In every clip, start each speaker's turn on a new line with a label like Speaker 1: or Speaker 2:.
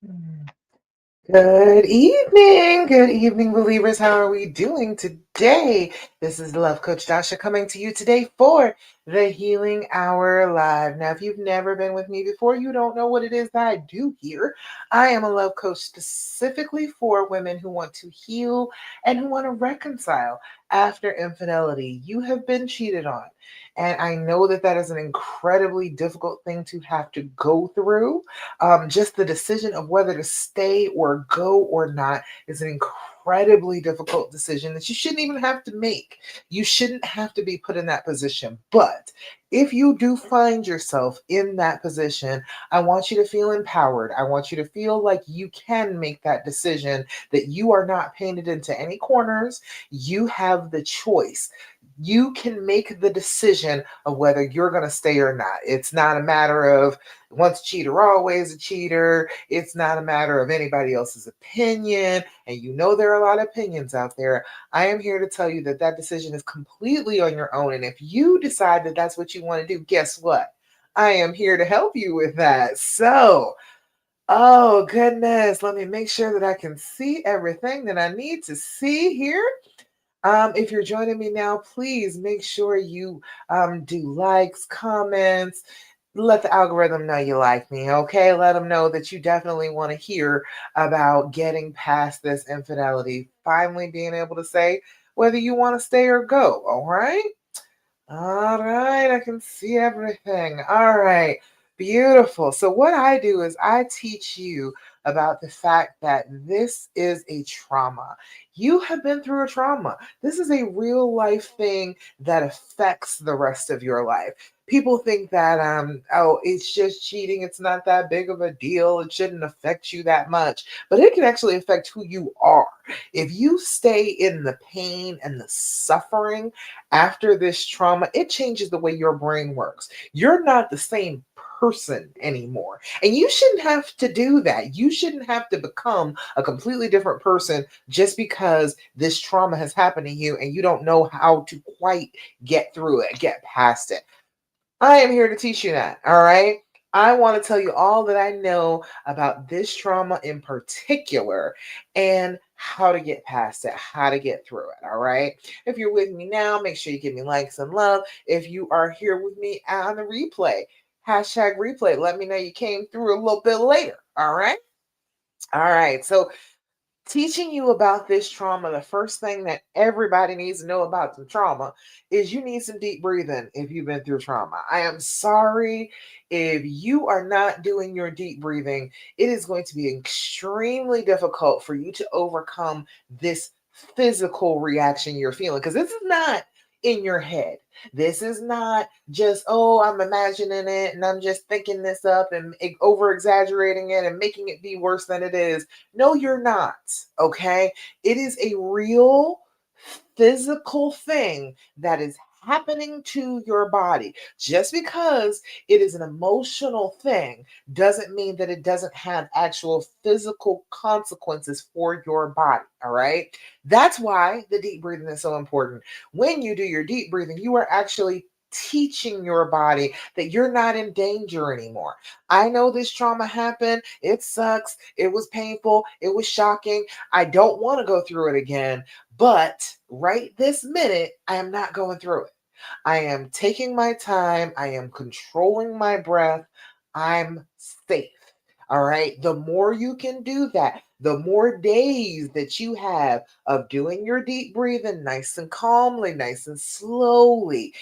Speaker 1: Mm. Good evening, believers. How are we doing today? This is Love Coach Dasha coming to you today for the Healing Hour Live. Now, if you've never been with me before, you don't know what it is that I do here. I am a love coach specifically for women who want to heal and who want to reconcile after infidelity. You have been cheated on. And I know that that is an incredibly difficult thing to have to go through. Just the decision of whether to stay or go or not is an incredibly difficult decision that you shouldn't even have to make. You shouldn't have to be put in that position. But if you do find yourself in that position, I want you to feel empowered. I want you to feel like you can make that decision, that you are not painted into any corners. You have the choice. You can make the decision of whether you're going to stay or not. It's not a matter of once a cheater, always a cheater. It's not a matter of anybody else's opinion. And you know there are a lot of opinions out there. I am here to tell you that that decision is completely on your own. And if you decide that that's what you want to do, guess what? I am here to help you with that. So, oh goodness, let me make sure that I can see everything that I need to see here. If you're joining me now, please make sure you do likes, comments, let the algorithm know you like me, okay? Let them know that you definitely want to hear about getting past this infidelity, finally being able to say whether you want to stay or go, all right? All right, I can see everything. All right, beautiful. So, what I do is I teach you about the fact that this is a trauma. You have been through a trauma. This is a real life thing that affects the rest of your life. People think that oh, it's just cheating, it's not that big of a deal, it shouldn't affect you that much, but it can actually affect who you are. If you stay in the pain and the suffering after this trauma, it changes the way your brain works. You're not the same person anymore. And you shouldn't have to do that. You shouldn't have to become a completely different person just because this trauma has happened to you and you don't know how to quite get through it, get past it. I am here to teach you that. All right. I want to tell you all that I know about this trauma in particular and how to get past it, how to get through it. All right. If you're with me now, make sure you give me likes and love. If you are here with me on the replay, hashtag replay, let me know you came through a little bit later. All right. All right. So, teaching you about this trauma, the first thing that everybody needs to know about the trauma is you need some deep breathing if you've been through trauma. I am sorry if you are not doing your deep breathing. It is going to be extremely difficult for you to overcome this physical reaction you're feeling because this is not in your head. This is not just, oh, I'm imagining it and I'm just thinking this up and over exaggerating it and making it be worse than it is. No, you're not. Okay. It is a real physical thing that is happening to your body. Just because it is an emotional thing doesn't mean that it doesn't have actual physical consequences for your body. All right. That's why the deep breathing is so important. When you do your deep breathing, you are actually teaching your body that you're not in danger anymore. I know this trauma happened. It sucks. It was painful. It was shocking. I don't want to go through it again. But right this minute, I am not going through it. I am taking my time. I am controlling my breath. I'm safe. All right. The more you can do that, the more days that you have of doing your deep breathing nice and calmly, nice and slowly,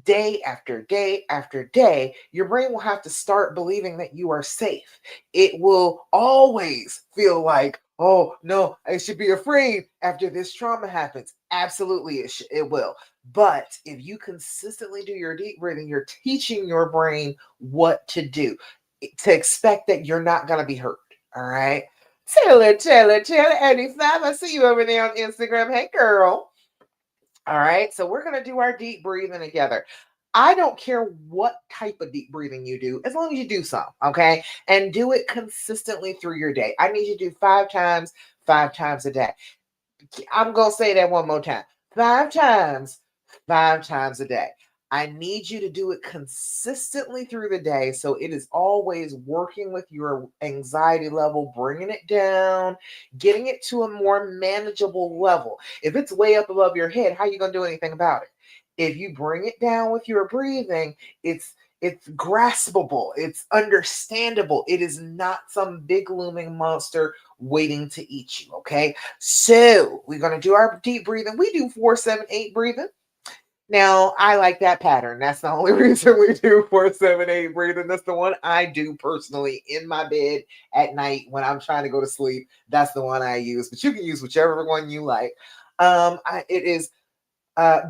Speaker 1: day after day after day, your brain will have to start believing that you are safe. It will always feel like, oh no, I should be afraid after this trauma happens. Absolutely, it will. But if you consistently do your deep breathing, you're teaching your brain what to do to expect that you're not going to be hurt. All right. Taylor, 85. I see you over there on Instagram. Hey, girl. All right, so we're going to do our deep breathing together. I don't care what type of deep breathing you do, as long as you do some, okay? And do it consistently through your day. I need you to do 5 times a day. I'm going to say that one more time 5 times, 5 times a day. I need you to do it consistently through the day. So it is always working with your anxiety level, bringing it down, getting it to a more manageable level. If it's way up above your head, how are you going to do anything about it? If you bring it down with your breathing, it's graspable, it's understandable. It is not some big looming monster waiting to eat you. Okay. So we're going to do our deep breathing. We do 4-7-8 breathing. Now, I like that pattern. That's the only reason we do 4-7-8 breathing. That's the one I do personally in my bed at night when I'm trying to go to sleep. That's the one I use, but you can use whichever one you like. It is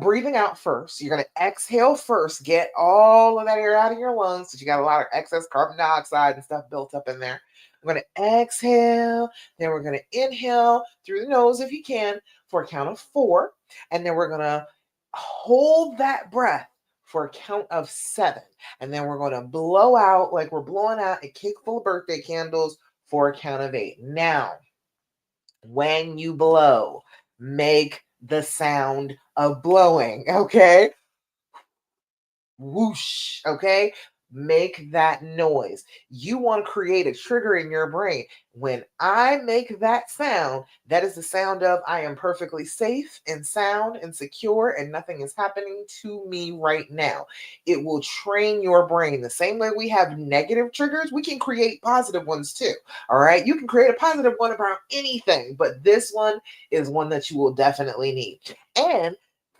Speaker 1: breathing out first. You're going to exhale first. Get all of that air out of your lungs because you got a lot of excess carbon dioxide and stuff built up in there. We're going to exhale. Then we're going to inhale through the nose if you can for a count of 4. And then we're going to hold that breath for a count of 7. And then we're going to blow out like we're blowing out a cake full of birthday candles for a count of 8. Now, when you blow, make the sound of blowing, okay? Whoosh, okay? Make that noise. You want to create a trigger in your brain. When I make that sound, that is the sound of I am perfectly safe and sound and secure, and nothing is happening to me right now. It will train your brain. The same way we have negative triggers, we can create positive ones too. All right. You can create a positive one about anything, but this one is one that you will definitely need. And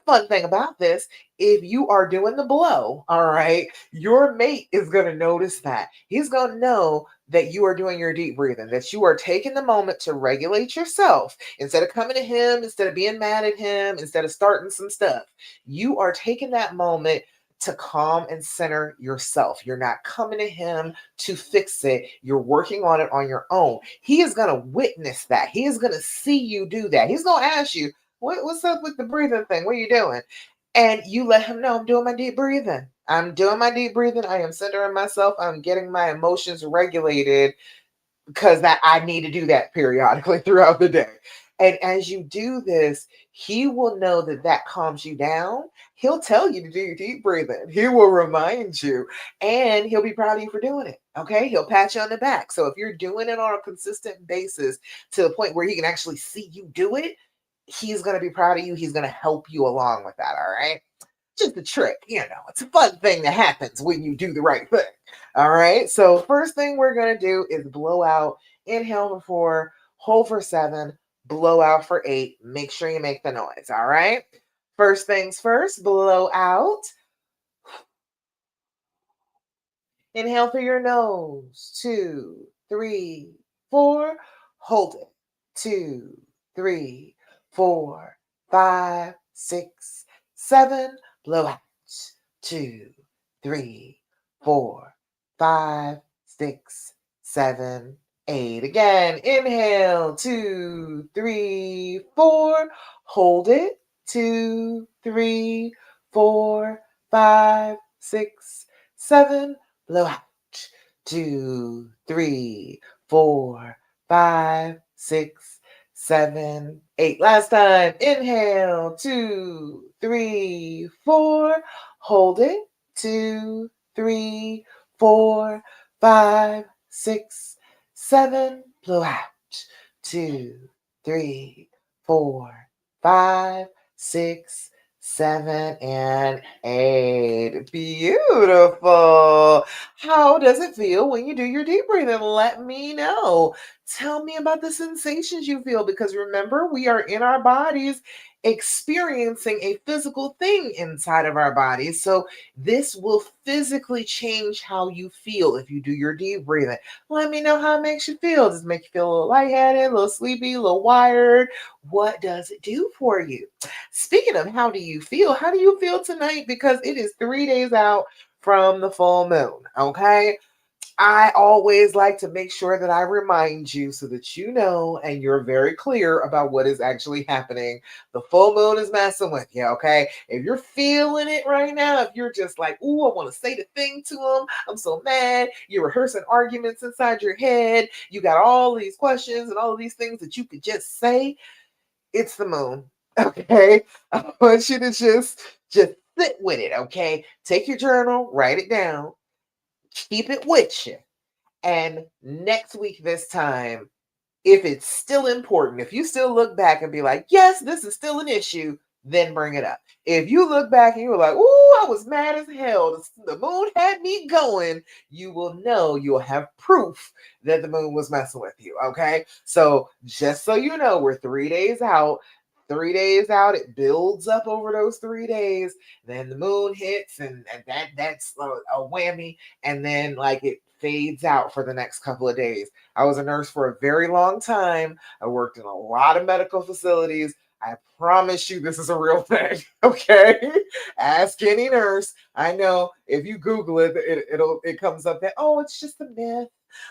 Speaker 1: fun thing about this, if you are doing the blow, all right, your mate is going to notice that. He's going to know that you are doing your deep breathing, that you are taking the moment to regulate yourself instead of coming to him, instead of being mad at him, instead of starting some stuff. You are taking that moment to calm and center yourself. You're not coming to him to fix it. You're working on it on your own. He is going to witness that. He is going to see you do that. He's going to ask you, what's up with the breathing thing? What are you doing? And you let him know I'm doing my deep breathing. I'm doing my deep breathing. I am centering myself. I'm getting my emotions regulated because that I need to do that periodically throughout the day. And as you do this, he will know that that calms you down. He'll tell you to do your deep breathing. He will remind you, and he'll be proud of you for doing it. Okay. He'll pat you on the back. So if you're doing it on a consistent basis to the point where he can actually see you do it, he's going to be proud of you. He's going to help you along with that. All right. Just a trick. It's a fun thing that happens when you do the right thing. All right. So, first thing we're going to do is blow out, inhale for 4, hold for 7, blow out for 8. Make sure you make the noise. All right. First things first, blow out. Inhale through your nose. 2, 3, 4. Hold it. 2, 3, 4, 5, 6, 7. Blow out. 2, 3, 4, 5, 6, 7, 8. Again. Inhale. 2, 3, 4. Hold it. 2, 3, 4, 5, 6, 7. Blow out. 2, 3, 4, 5, 6, 7, 8. Last time. Inhale. 2, 3, 4. Hold it. 2, 3, 4, 5, 6, 7. Blow out. 2, 3, 4, 5, 6, 7, and 8. Beautiful. How does it feel when you do your deep breathing? Let me know. Tell me about the sensations you feel because remember, we are in our bodies experiencing a physical thing inside of our bodies. So, this will physically change how you feel if you do your deep breathing. Let me know how it makes you feel. Does it make you feel a little lightheaded, a little sleepy, a little wired? What does it do for you? Speaking of how do you feel tonight? Because it is 3 days out from the full moon. Okay. I always like to make sure that I remind you so that you know and you're very clear about what is actually happening. The full moon is messing with you, okay? If you're feeling it right now, if you're just like, ooh, I want to say the thing to him, I'm so mad, you're rehearsing arguments inside your head, you got all these questions and all of these things that you could just say, it's the moon, okay? I want you to just sit with it, okay? Take your journal, write it down, keep it with you. And next week, this time, if it's still important, if you still look back and be like, yes, this is still an issue, then bring it up. If you look back and you were like, oh, I was mad as hell, the moon had me going, you will know, you'll have proof that the moon was messing with you. Okay. So just so you know, we're 3 days out. 3 days out, it builds up over those 3 days. Then the moon hits, and that's a whammy. And then like it fades out for the next couple of days. I was a nurse for a very long time. I worked in a lot of medical facilities. I promise you this is a real thing. Okay. Ask any nurse. I know if you Google it, it comes up that, oh, it's just a myth.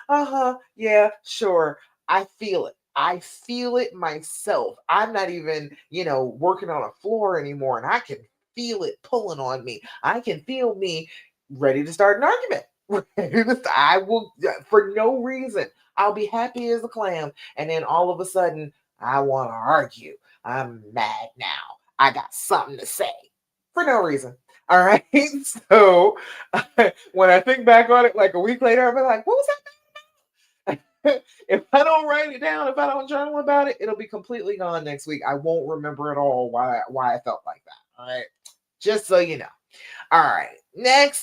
Speaker 1: Uh-huh. Yeah, sure. I feel it. I feel it myself. I'm not even, working on a floor anymore, and I can feel it pulling on me. I can feel me ready to start an argument. I will, for no reason. I'll be happy as a clam. And then all of a sudden, I want to argue. I'm mad now. I got something to say for no reason. All right. So when I think back on it like a week later, I'll be like, what was that? If I don't write it down, if I don't journal about it, it'll be completely gone next week. I won't remember at all why I felt like that. All right. Just so you know. All right. The next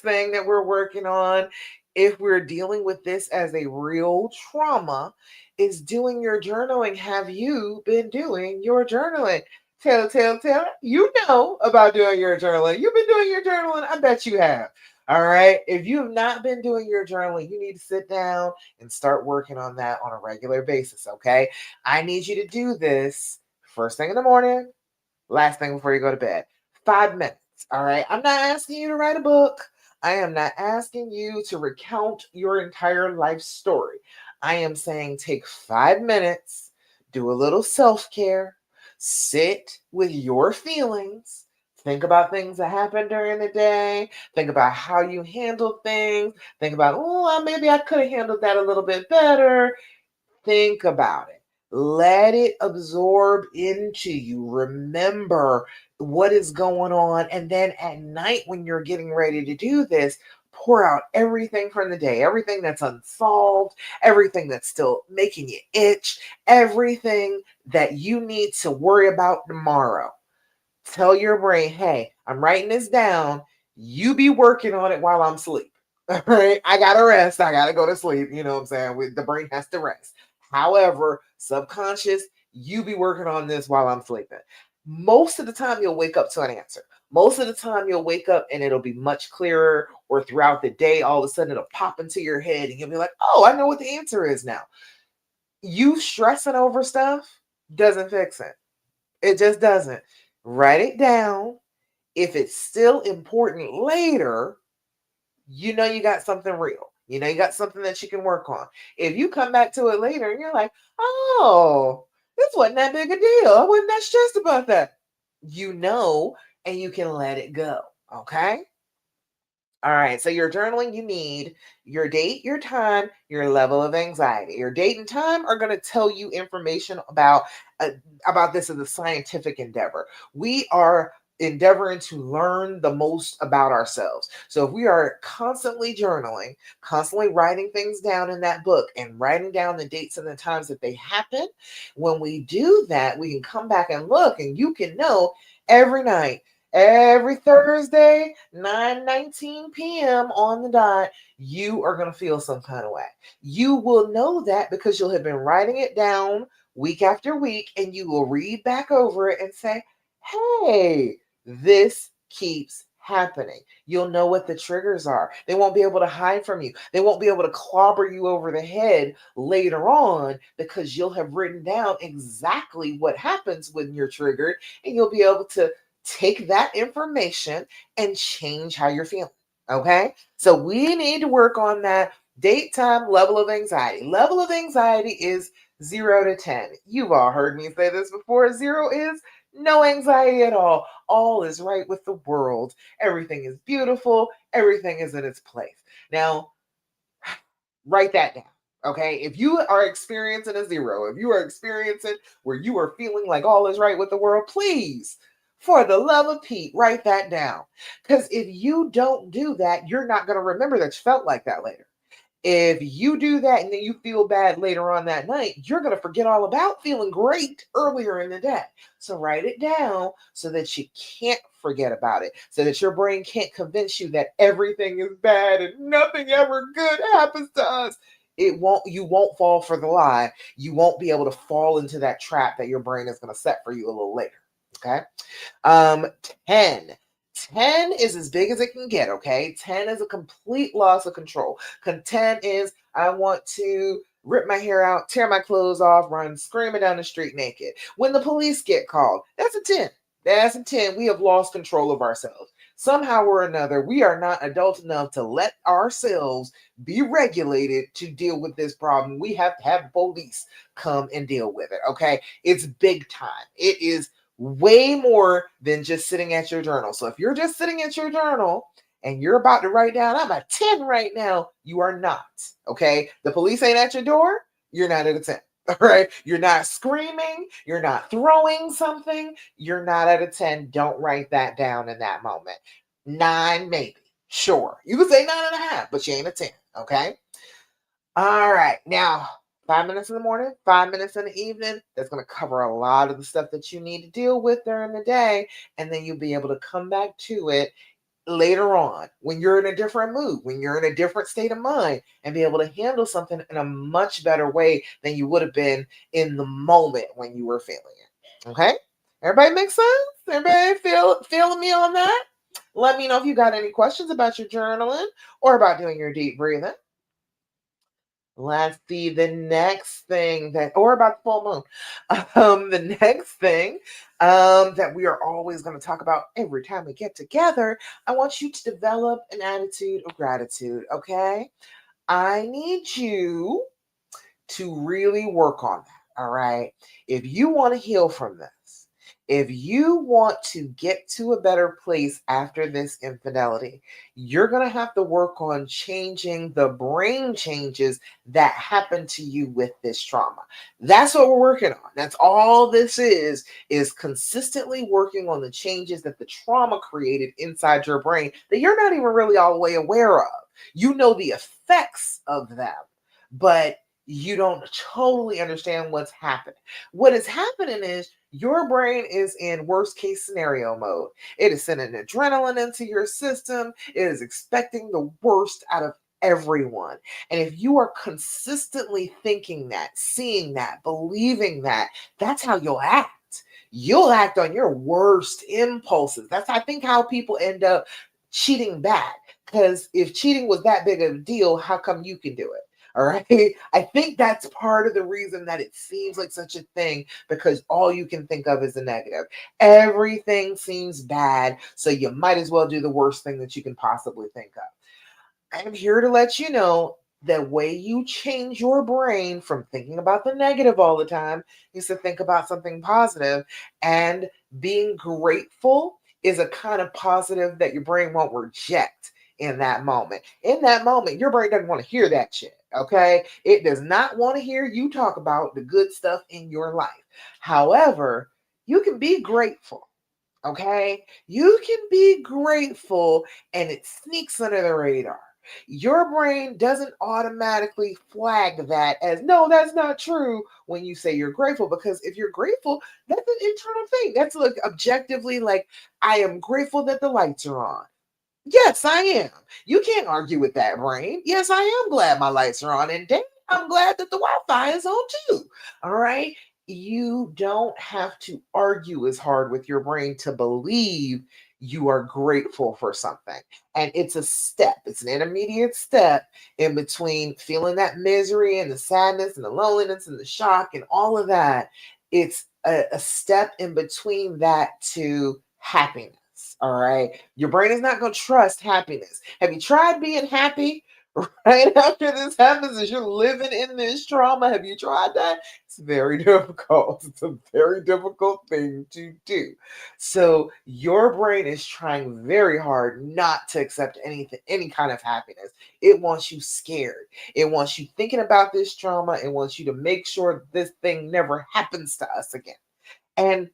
Speaker 1: thing that we're working on, if we're dealing with this as a real trauma, is doing your journaling. Have you been doing your journaling? Tell. You know about doing your journaling. You've been doing your journaling. I bet you have. All right. If you have not been doing your journaling, you need to sit down and start working on that on a regular basis. Okay. I need you to do this first thing in the morning, last thing before you go to bed. 5 minutes. All right. I'm not asking you to write a book. I am not asking you to recount your entire life story. I am saying take 5 minutes, do a little self care, sit with your feelings, think about things that happened during the day, think about how you handle things, think about, oh, maybe I could have handled that a little bit better. Think about it. Let it absorb into you. Remember what is going on. And then at night, when you're getting ready to do this, pour out everything from the day, everything that's unsolved, everything that's still making you itch, everything that you need to worry about tomorrow. Tell your brain, hey, I'm writing this down. You be working on it while I'm asleep. All right. I gotta rest. I gotta go to sleep. You know what I'm saying? The brain has to rest. However, subconscious, you be working on this while I'm sleeping. Most of the time, you'll wake up to an answer. Most of the time, you'll wake up and it'll be much clearer, or throughout the day, all of a sudden, it'll pop into your head and you'll be like, oh, I know what the answer is now. You stressing over stuff doesn't fix it. It just doesn't. Write it down. If it's still important later, you know you got something real. You know you got something that you can work on. If you come back to it later and you're like, oh, this wasn't that big a deal. I wasn't that stressed about that. You know, and you can let it go. Okay. All right, so your journaling, you need your date, your time, your level of anxiety. Your date and time are going to tell you information uh, about this as a scientific endeavor. We are endeavoring to learn the most about ourselves. So if we are constantly journaling, constantly writing things down in that book and writing down the dates and the times that they happen, when we do that, we can come back and look, and you can know every night, every Thursday, 9:19 p.m. on the dot, you are going to feel some kind of way. You will know that because you'll have been writing it down week after week, and you will read back over it and say, hey, this keeps happening. You'll know what the triggers are. They won't be able to hide from you. They won't be able to clobber you over the head later on because you'll have written down exactly what happens when you're triggered, and you'll be able to take that information and change how you're feeling. Okay. So we need to work on that date, time, level of anxiety. Level of anxiety is 0 to 10. You've all heard me say this before. 0 is no anxiety at all. All is right with the world. Everything is beautiful. Everything is in its place. Now, write that down. Okay. If you are experiencing a 0, if you are experiencing where you are feeling like all is right with the world, please For the love of Pete, write that down. Because if you don't do that, you're not going to remember that you felt like that later. If you do that and then you feel bad later on that night, you're going to forget all about feeling great earlier in the day. So write it down so that you can't forget about it, so that your brain can't convince you that everything is bad and nothing ever good happens to us. You won't fall for the lie. You won't be able to fall into that trap that your brain is going to set for you a little later. Okay. Um, 10. 10 is as big as it can get, okay? 10 is a complete loss of control. 10 is I want to rip my hair out, tear my clothes off, run screaming down the street naked. When the police get called, that's a 10. That's a 10. We have lost control of ourselves. Somehow or another, we are not adult enough to let ourselves be regulated to deal with this problem. We have to have police come and deal with it, okay? It's big time. It is way more than just sitting at your journal. So if you're just sitting at your journal and you're about to write down, I'm a 10 right now, you are not. Okay. The police ain't at your door, you're not at a 10. All right. You're not screaming, you're not throwing something, you're not at a 10. Don't write that down in that moment. 9, maybe. Sure. You could say 9.5, but you ain't a 10. Okay. All right. Now, 5 minutes in the morning, 5 minutes in the evening. That's going to cover a lot of the stuff that you need to deal with during the day. And then you'll be able to come back to it later on when you're in a different mood, when you're in a different state of mind, and be able to handle something in a much better way than you would have been in the moment when you were feeling it. Okay? Everybody make sense? Everybody feeling me on that? Let me know if you got any questions about your journaling or about doing your deep breathing. Let's see the next thing that, or about the full moon. The next thing that we are always going to talk about every time we get together, I want you to develop an attitude of gratitude, okay? I need you to really work on that. All right. If you want to heal from this, if you want to get to a better place after this infidelity, you're going to have to work on changing the brain changes that happen to you with this trauma. That's what we're working on. That's all this is consistently working on the changes that the trauma created inside your brain that you're not even really all the way aware of. You know the effects of them, but you don't totally understand what's happening. What is happening is your brain is in worst case scenario mode. It is sending adrenaline into your system. It is expecting the worst out of everyone. And if you are consistently thinking that, seeing that, believing that, that's how you'll act. You'll act on your worst impulses. That's, I think, how people end up cheating back. Because if cheating was that big of a deal, how come you can do it? All right. I think that's part of the reason that it seems like such a thing, because all you can think of is the negative. Everything seems bad. So you might as well do the worst thing that you can possibly think of. I'm here to let you know the way you change your brain from thinking about the negative all the time is to think about something positive. And being grateful is a kind of positive that your brain won't reject in that moment. In that moment, your brain doesn't want to hear that shit. Okay. It does not want to hear you talk about the good stuff in your life. However, you can be grateful. Okay. You can be grateful and it sneaks under the radar. Your brain doesn't automatically flag that as no, that's not true when you say you're grateful. Because if you're grateful, that's an internal thing. That's like objectively, like, I am grateful that the lights are on. Yes, I am. You can't argue with that, brain. Yes, I am glad my lights are on. And damn, I'm glad that the Wi-Fi is on too. All right. You don't have to argue as hard with your brain to believe you are grateful for something. And it's a step, it's an intermediate step in between feeling that misery and the sadness and the loneliness and the shock and all of that. It's a step in between that to happiness. All right. Your brain is not going to trust happiness. Have you tried being happy right after this happens as you're living in this trauma? Have you tried that? It's very difficult. It's a very difficult thing to do. So your brain is trying very hard not to accept anything, any kind of happiness. It wants you scared. It wants you thinking about this trauma. It wants you to make sure this thing never happens to us again. And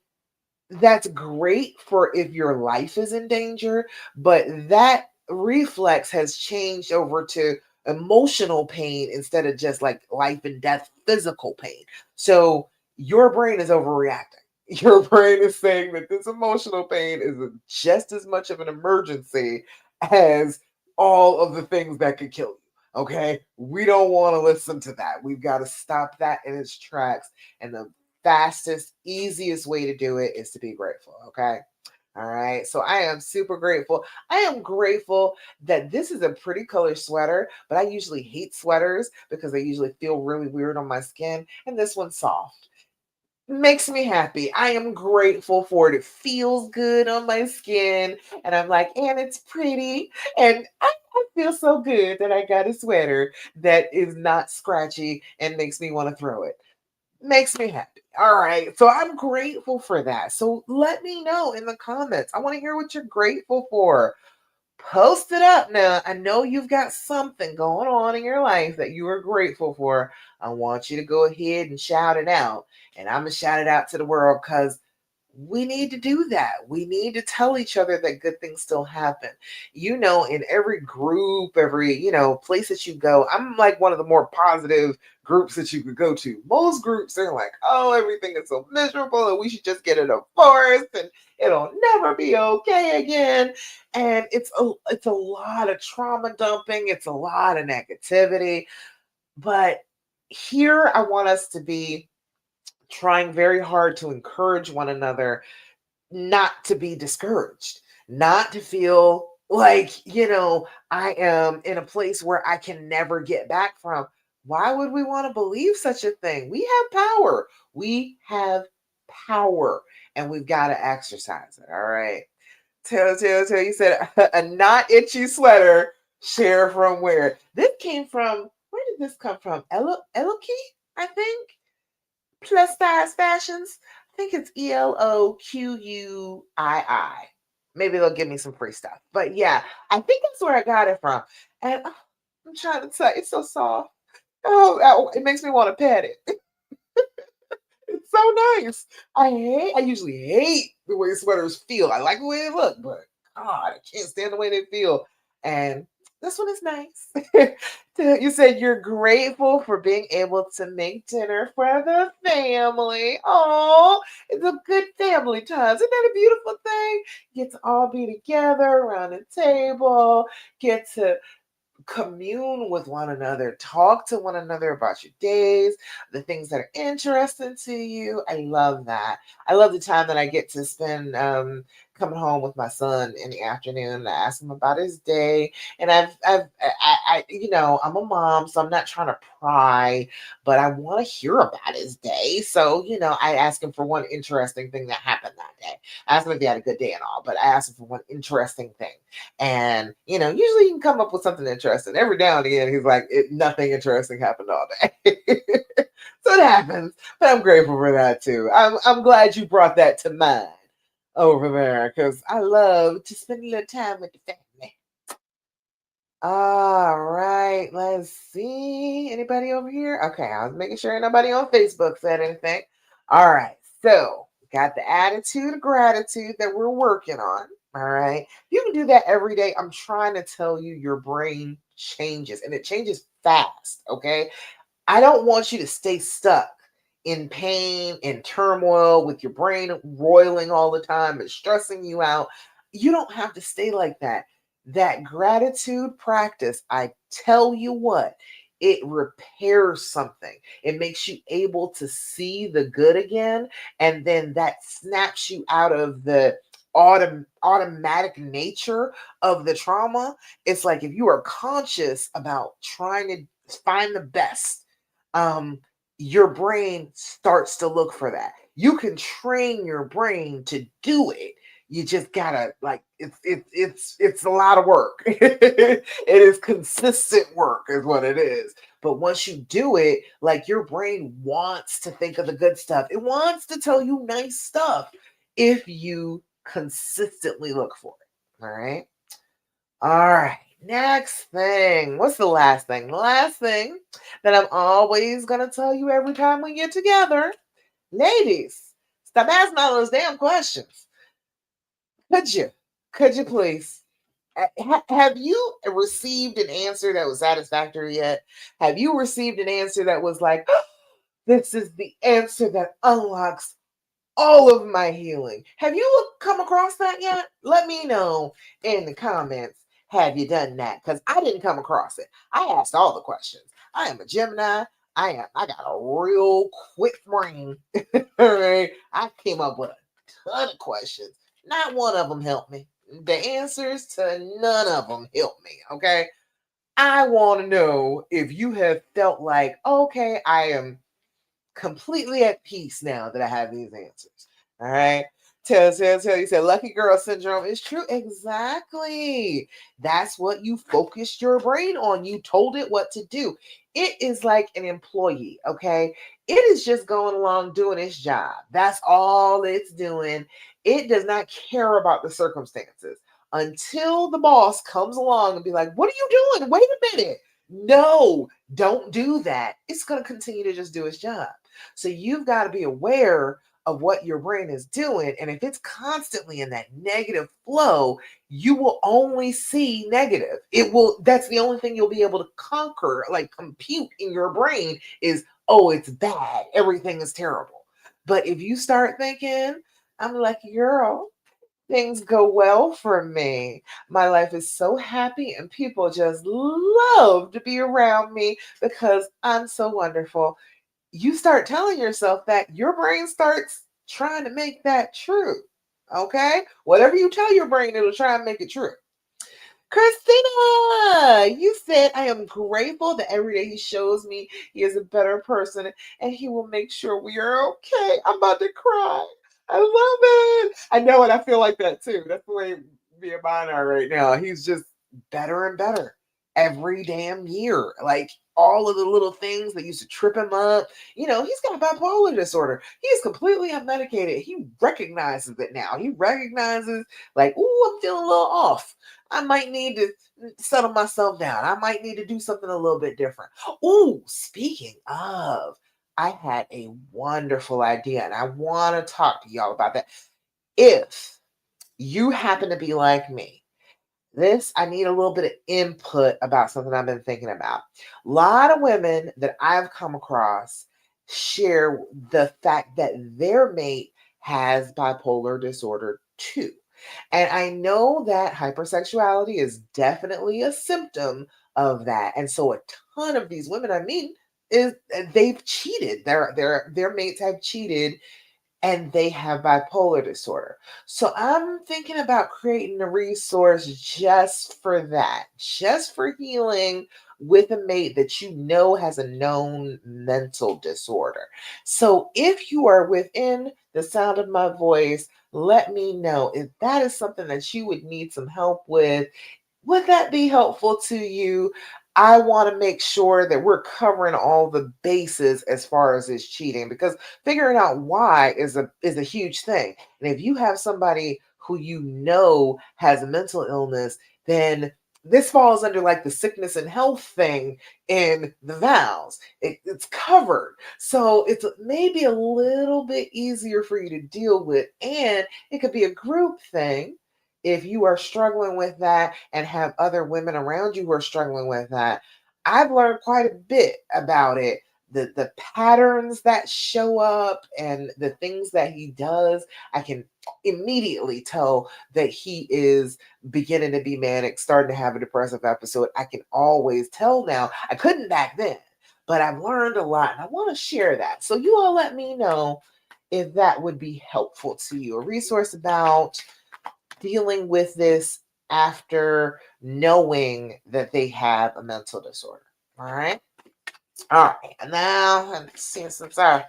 Speaker 1: That's great for if your life is in danger, but that reflex has changed over to emotional pain instead of just like life and death physical pain. So your brain is overreacting. Your brain is saying that this emotional pain is just as much of an emergency as all of the things that could kill you. Okay. We don't want to listen to that. We've got to stop that in its tracks. And the fastest, easiest way to do it is to be grateful. Okay. All right. So I am super grateful. I am grateful that this is a pretty color sweater, but I usually hate sweaters because they usually feel really weird on my skin. And this one's soft. Makes me happy. I am grateful for it. It feels good on my skin. And I'm like, and it's pretty. And I feel so good that I got a sweater that is not scratchy and makes me want to throw it. Makes me happy. All right. So I'm grateful for that. So let me know in the comments. I want to hear what you're grateful for. Post it up now. I know you've got something going on in your life that you are grateful for. I want you to go ahead and shout it out. And I'm going to shout it out to the world because we need to do that. We need to tell each other that good things still happen. In every group, every, place that you go, I'm like one of the more positive groups that you could go to. Most groups are like, oh, everything is so miserable and we should just get a divorce and it'll never be okay again. And it's a lot of trauma dumping, it's a lot of negativity. But here I want us to be trying very hard to encourage one another not to be discouraged, not to feel like, I am in a place where I can never get back from. Why would we want to believe such a thing? We have power. We have power and we've got to exercise it. All right. Tell. You said a not itchy sweater. Share from where? This came from. Where did this come from? Eloki, I think. Plus size fashions. I think it's ELOQUII. Maybe they'll give me some free stuff. But yeah, I think that's where I got it from. And I'm trying to tell it's so soft. It makes me want to pet it. It's so nice. I usually hate the way sweaters feel. I like the way they look, but God, I can't stand the way they feel. And this one is nice. You said you're grateful for being able to make dinner for the family. Oh, it's a good family time. Isn't that a beautiful thing? Get to all be together around the table, get to commune with one another, talk to one another about your days, the things that are interesting to you. I love that. I love the time that I get to spend coming home with my son in the afternoon. I ask him about his day, and I'm a mom, so I'm not trying to pry, but I want to hear about his day. So I ask him for one interesting thing that happened that day. I asked him if he had a good day and all, but I asked him for one interesting thing. And, usually you can come up with something interesting. Every now and again, he's like, nothing interesting happened all day. So it happens. But I'm grateful for that too. I'm glad you brought that to mind over there because I love to spend a little time with the family. All right, let's see. Anybody over here? Okay, I was making sure nobody on Facebook said anything. All right, so got the attitude of gratitude that we're working on. All right, you can do that every day. I'm trying to tell you, your brain changes and it changes fast. Okay, I don't want you to stay stuck in pain and turmoil with your brain roiling all the time and stressing you out. You don't have to stay like that. That gratitude practice, I tell you what, it repairs something. It makes you able to see the good again. And then that snaps you out of the automatic nature of the trauma. It's like if you are conscious about trying to find the best, um, your brain starts to look for that. You can train your brain to do it. You just gotta like it's a lot of work. It is consistent work, is what it is. But once you do it, like your brain wants to think of the good stuff. It wants to tell you nice stuff if you consistently look for it. All right. All right. Next thing. What's the last thing? The last thing that I'm always going to tell you every time we get together, ladies, Stop asking all those damn questions. Could you? Could you please? Have you received an answer that was satisfactory yet? Have you received an answer that was like, this is the answer that unlocks all of my healing? Have you come across that yet? Let me know in the comments. Have you done that? Because I didn't come across it. I asked all the questions. I am a Gemini. I got a real quick brain. All right. I came up with a ton of questions. Not one of them helped me. The answers to none of them helped me. Okay. I want to know if you have felt like, okay, I am completely at peace now that I have these answers. All right. Tell. You said lucky girl syndrome is true. Exactly. That's what you focused your brain on. You told it what to do. It is like an employee. Okay. It is just going along doing its job. That's all it's doing. It does not care about the circumstances until the boss comes along and be like, what are you doing? Wait a minute. No, don't do that. It's going to continue to just do its job. So you've got to be aware of what your brain is doing. And if it's constantly in that negative flow, you will only see negative. That's the only thing you'll be able to conquer, like compute in your brain is, oh, it's bad. Everything is terrible. But if you start thinking, I'm a lucky girl, things go well for me. My life is so happy, and people just love to be around me because I'm so wonderful. You start telling yourself that, your brain starts trying to make that true. Okay? Whatever you tell your brain, it'll try and make it true. Christina, you said, I am grateful that every day he shows me he is a better person and he will make sure we are okay. I'm about to cry. I love it. I know it. I feel like that too. That's the way me and mine are right now. He's just better and better every damn year. Like all of the little things that used to trip him up. He's got bipolar disorder. He's completely unmedicated. He recognizes it now. He recognizes, like, ooh, I'm feeling a little off. I might need to settle myself down. I might need to do something a little bit different. Ooh, speaking of, I had a wonderful idea and I want to talk to y'all about that. If you happen to be like me, I need a little bit of input about something I've been thinking about. A lot of women that I've come across share the fact that their mate has bipolar disorder too. And I know that hypersexuality is definitely a symptom of that. And so a ton of these women, I mean, is they've cheated. Their mates have cheated and they have bipolar disorder. So I'm thinking about creating a resource just for that, just for healing with a mate that you know has a known mental disorder. So if you are within the sound of my voice, let me know if that is something that you would need some help with. Would that be helpful to you? I want to make sure that we're covering all the bases as far as this cheating, because figuring out why is a huge thing. And if you have somebody who you know has a mental illness, then this falls under like the sickness and health thing in the vows. It's covered. So it's maybe a little bit easier for you to deal with. And it could be a group thing if you are struggling with that and have other women around you who are struggling with that. I've learned quite a bit about it. The patterns that show up and the things that he does, I can immediately tell that he is beginning to be manic, starting to have a depressive episode. I can always tell now. I couldn't back then, but I've learned a lot and I want to share that. So you all let me know if that would be helpful to you. A resource about dealing with this after knowing that they have a mental disorder. All right. All right. And now, since I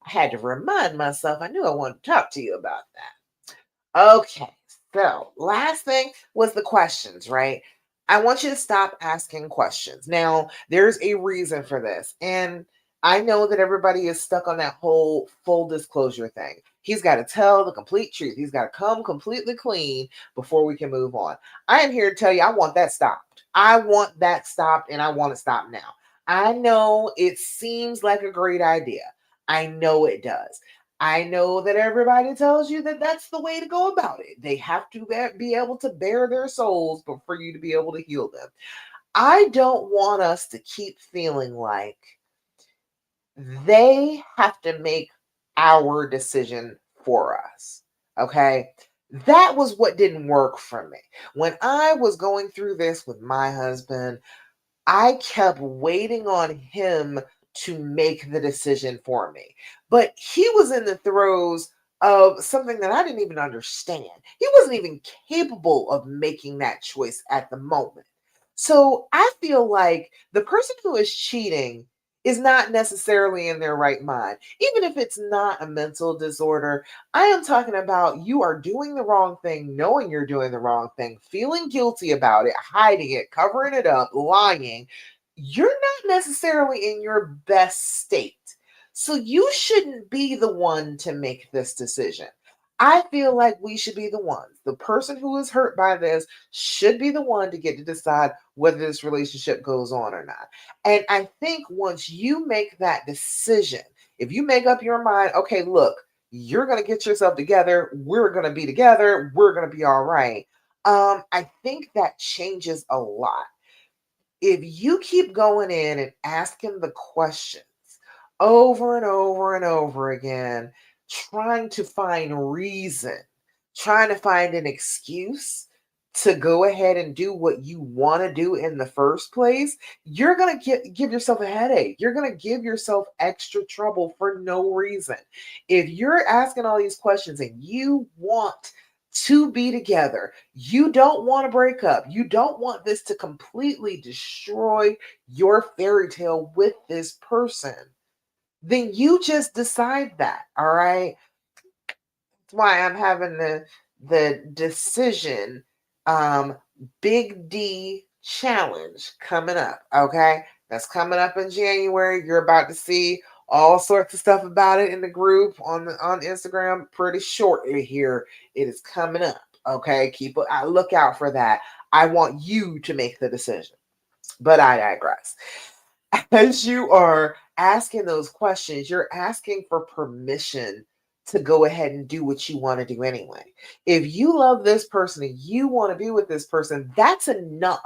Speaker 1: had to remind myself, I knew I wanted to talk to you about that. Okay. So, last thing was the questions, right? I want you to stop asking questions. Now, there's a reason for this. And I know that everybody is stuck on that whole full disclosure thing. He's got to tell the complete truth. He's got to come completely clean before we can move on. I am here to tell you, I want that stopped. I want that stopped, and I want it stopped now. I know it seems like a great idea. I know it does. I know that everybody tells you that that's the way to go about it. They have to be able to bare their souls but for you to be able to heal them. I don't want us to keep feeling like they have to make our decision for us. Okay. That was what didn't work for me. When I was going through this with my husband, I kept waiting on him to make the decision for me. But he was in the throes of something that I didn't even understand. He wasn't even capable of making that choice at the moment. So I feel like the person who is cheating is not necessarily in their right mind. Even if it's not a mental disorder, I am talking about you are doing the wrong thing, knowing you're doing the wrong thing, feeling guilty about it, hiding it, covering it up, lying. You're not necessarily in your best state. So you shouldn't be the one to make this decision. I feel like we should be the ones. The person who is hurt by this should be the one to get to decide whether this relationship goes on or not. And I think once you make that decision, if you make up your mind, okay, look, you're going to get yourself together, we're going to be together, we're going to be all right. I think that changes a lot. If you keep going in and asking the questions over and over and over again, trying to find reason, trying to find an excuse to go ahead and do what you want to do in the first place, you're going to give yourself a headache. You're going to give yourself extra trouble for no reason. If you're asking all these questions and you want to be together, you don't want to break up, you don't want this to completely destroy your fairy tale with this person, then you just decide that. All right. That's why I'm having the decision big D challenge coming up. Okay. That's coming up in January. You're about to see all sorts of stuff about it in the group on Instagram pretty shortly here. It is coming up. Okay. Keep a look out for that. I want you to make the decision. But I digress. As you are asking those questions, you're asking for permission to go ahead and do what you want to do anyway. If you love this person and you want to be with this person, that's enough.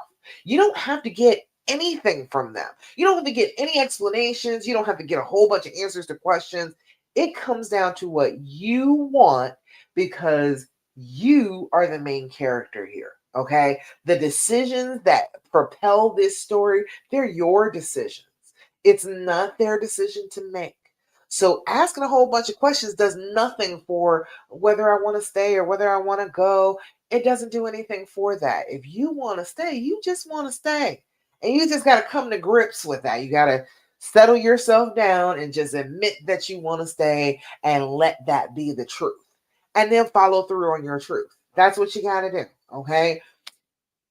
Speaker 1: You don't have to get anything from them. You don't have to get any explanations. You don't have to get a whole bunch of answers to questions. It comes down to what you want because you are the main character here. Okay. The decisions that propel this story, they're your decisions. It's not their decision to make. So asking a whole bunch of questions does nothing for whether I want to stay or whether I want to go. It doesn't do anything for that. If you want to stay, you just want to stay. And you just got to come to grips with that. You got to settle yourself down and just admit that you want to stay and let that be the truth. And then follow through on your truth. That's what you got to do. Okay.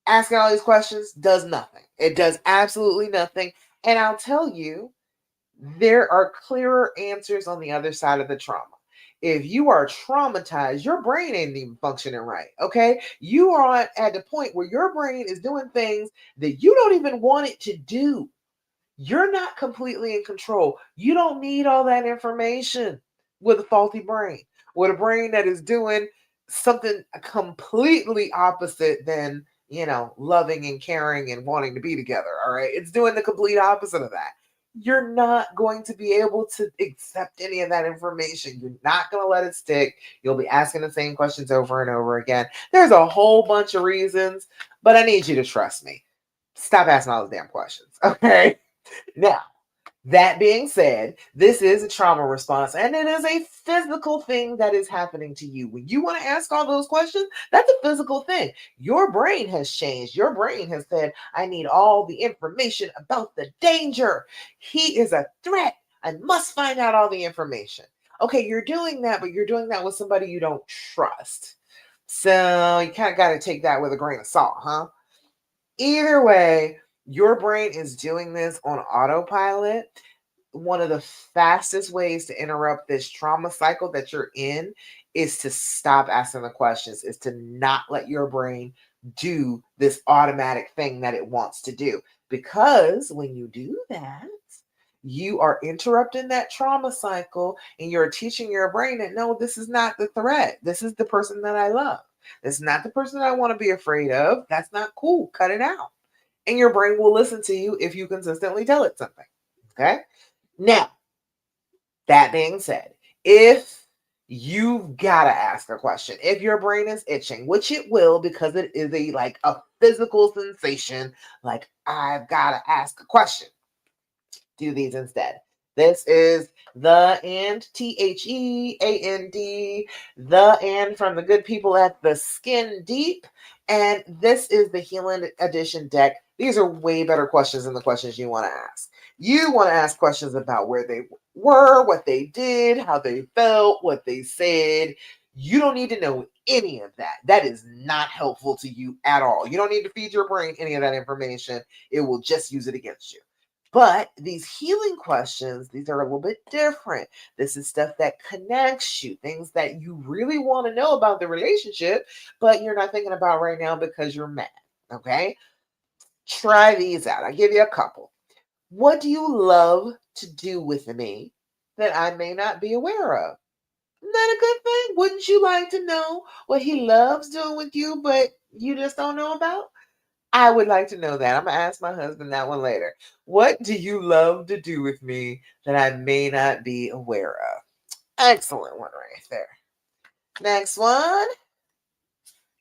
Speaker 1: Asking all these questions does nothing. It does absolutely nothing. And I'll tell you, there are clearer answers on the other side of the trauma. If you are traumatized, your brain ain't even functioning right. Okay. You are at the point where your brain is doing things that you don't even want it to do. You're not completely in control. You don't need all that information with a faulty brain, with a brain that is doing something completely opposite than, loving and caring and wanting to be together. All right. It's doing the complete opposite of that. You're not going to be able to accept any of that information. You're not going to let it stick. You'll be asking the same questions over and over again. There's a whole bunch of reasons, but I need you to trust me. Stop asking all those damn questions. Okay. Now, that being said, this is a trauma response and it is a physical thing that is happening to you. When you want to ask all those questions, that's a physical thing. Your brain has changed. Your brain has said, I need all the information about the danger. He is a threat. I must find out all the information. Okay, you're doing that, but you're doing that with somebody you don't trust. So you kind of got to take that with a grain of salt, huh? Either way, your brain is doing this on autopilot. One of the fastest ways to interrupt this trauma cycle that you're in is to stop asking the questions, is to not let your brain do this automatic thing that it wants to do. Because when you do that, you are interrupting that trauma cycle and you're teaching your brain that no, this is not the threat. This is the person that I love. This is not the person I want to be afraid of. That's not cool. Cut it out. And your brain will listen to you if you consistently tell it something. Okay. Now, that being said, if you've got to ask a question, if your brain is itching, which it will because it is a physical sensation, like I've got to ask a question, do these instead. This is the and THEAND, the and from the good people at the Skin Deep. And this is the Healing Edition deck. These are way better questions than the questions you want to ask. You want to ask questions about where they were, what they did, how they felt, what they said. You don't need to know any of that. That is not helpful to you at all. You don't need to feed your brain any of that information. It will just use it against you. But these healing questions, these are a little bit different. This is stuff that connects you, things that you really want to know about the relationship, but you're not thinking about right now because you're mad. Okay? Try these out. I'll give you a couple. What do you love to do with me that I may not be aware of? Isn't that a good thing? Wouldn't you like to know what he loves doing with you, but you just don't know about? I would like to know that. I'm going to ask my husband that one later. What do you love to do with me that I may not be aware of? Excellent one right there. Next one.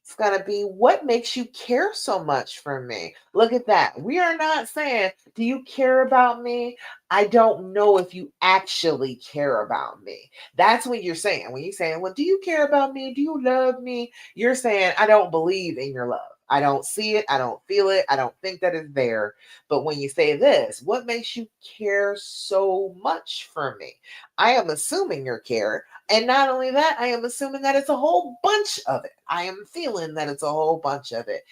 Speaker 1: It's going to be what makes you care so much for me? Look at that. We are not saying, do you care about me? I don't know if you actually care about me. That's what you're saying. When you're saying, well, do you care about me? Do you love me? You're saying, I don't believe in your love. I don't see it. I don't feel it. I don't think that it's there. But when you say this, what makes you care so much for me? I am assuming your care. And not only that, I am assuming that it's a whole bunch of it. I am feeling that it's a whole bunch of it.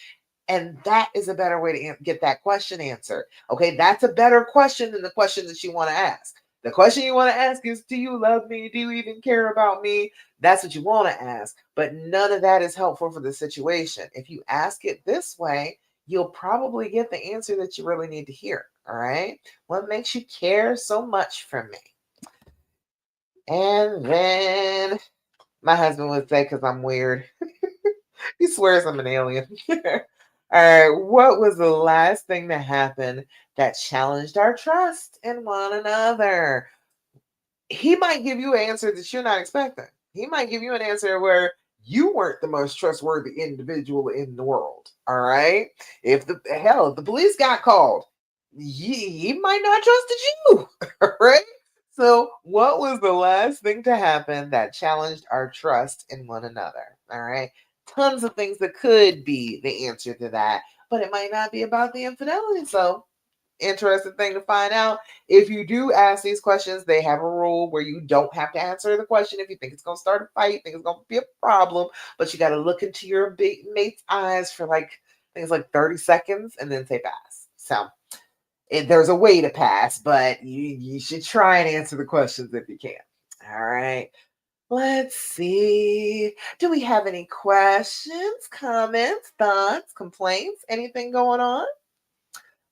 Speaker 1: And that is a better way to get that question answered. Okay, that's a better question than the question that you want to ask. The question you want to ask is, do you love me? Do you even care about me? That's what you want to ask. But none of that is helpful for the situation. If you ask it this way, you'll probably get the answer that you really need to hear. All right. What makes you care so much for me? And then my husband would say, because I'm weird, he swears I'm an alien. All right. What was the last thing that happened that challenged our trust in one another? He might give you an answer that you're not expecting. He might give you an answer where you weren't the most trustworthy individual in the world. All right. If the police got called, he might not trusted you. All right. So, what was the last thing to happen that challenged our trust in one another? All right. Tons of things that could be the answer to that, but it might not be about the infidelity. So, interesting thing to find out. If you do ask these questions, they have a rule where you don't have to answer the question if you think it's going to start a fight, think it's going to be a problem, but you got to look into your big mate's eyes for things like 30 seconds and then say pass. So there's a way to pass, but you should try and answer the questions if you can. All right. Let's see. Do we have any questions, comments, thoughts, complaints, anything going on?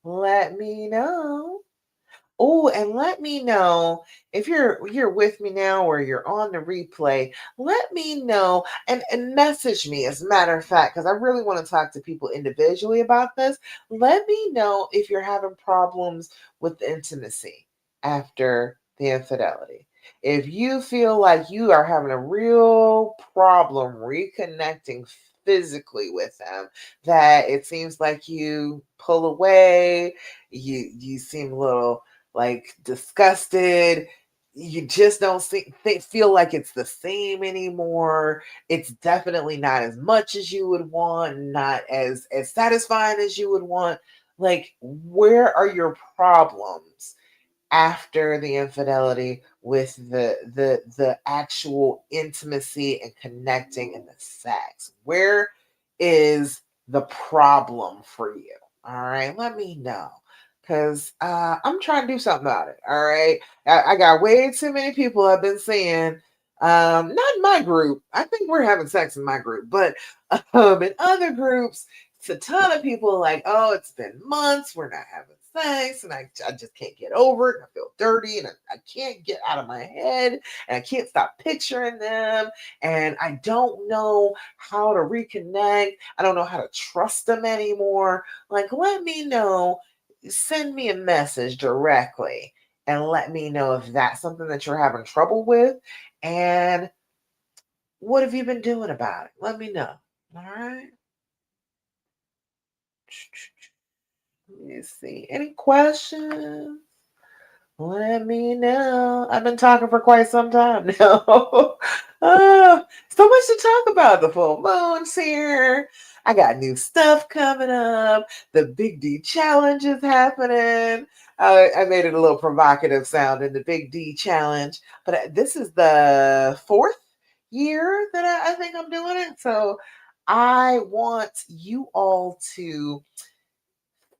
Speaker 1: Let me know. Oh, and let me know if you're with me now or you're on the replay. Let me know and message me, as a matter of fact, because I really want to talk to people individually about this. Let me know if you're having problems with intimacy after the infidelity. If you feel like you are having a real problem reconnecting physically with them, that it seems like you pull away, you seem a little disgusted. You just don't feel like it's the same anymore. It's definitely not as much as you would want, not as satisfying as you would want. Like, where are your problems after the infidelity with the actual intimacy and connecting and the sex? Where is the problem for you? All right, let me know, because I'm trying to do something about it. All right, I got way too many people I've been seeing, not in my group. I think we're having sex in my group, but in other groups, it's a ton of people like, oh, it's been months, we're not having face, and I just can't get over it. And I feel dirty, and I can't get out of my head, and I can't stop picturing them, and I don't know how to reconnect. I don't know how to trust them anymore. Like, let me know. Send me a message directly and let me know if that's something that you're having trouble with. And what have you been doing about it? Let me know. All right. Let me see. Any questions? Let me know. I've been talking for quite some time now. So much to talk about. The full moon's here. I got new stuff coming up. The Big D challenge is happening. I made it a little provocative sound in the Big D challenge, but this is the fourth year that I think I'm doing it. So I want you all to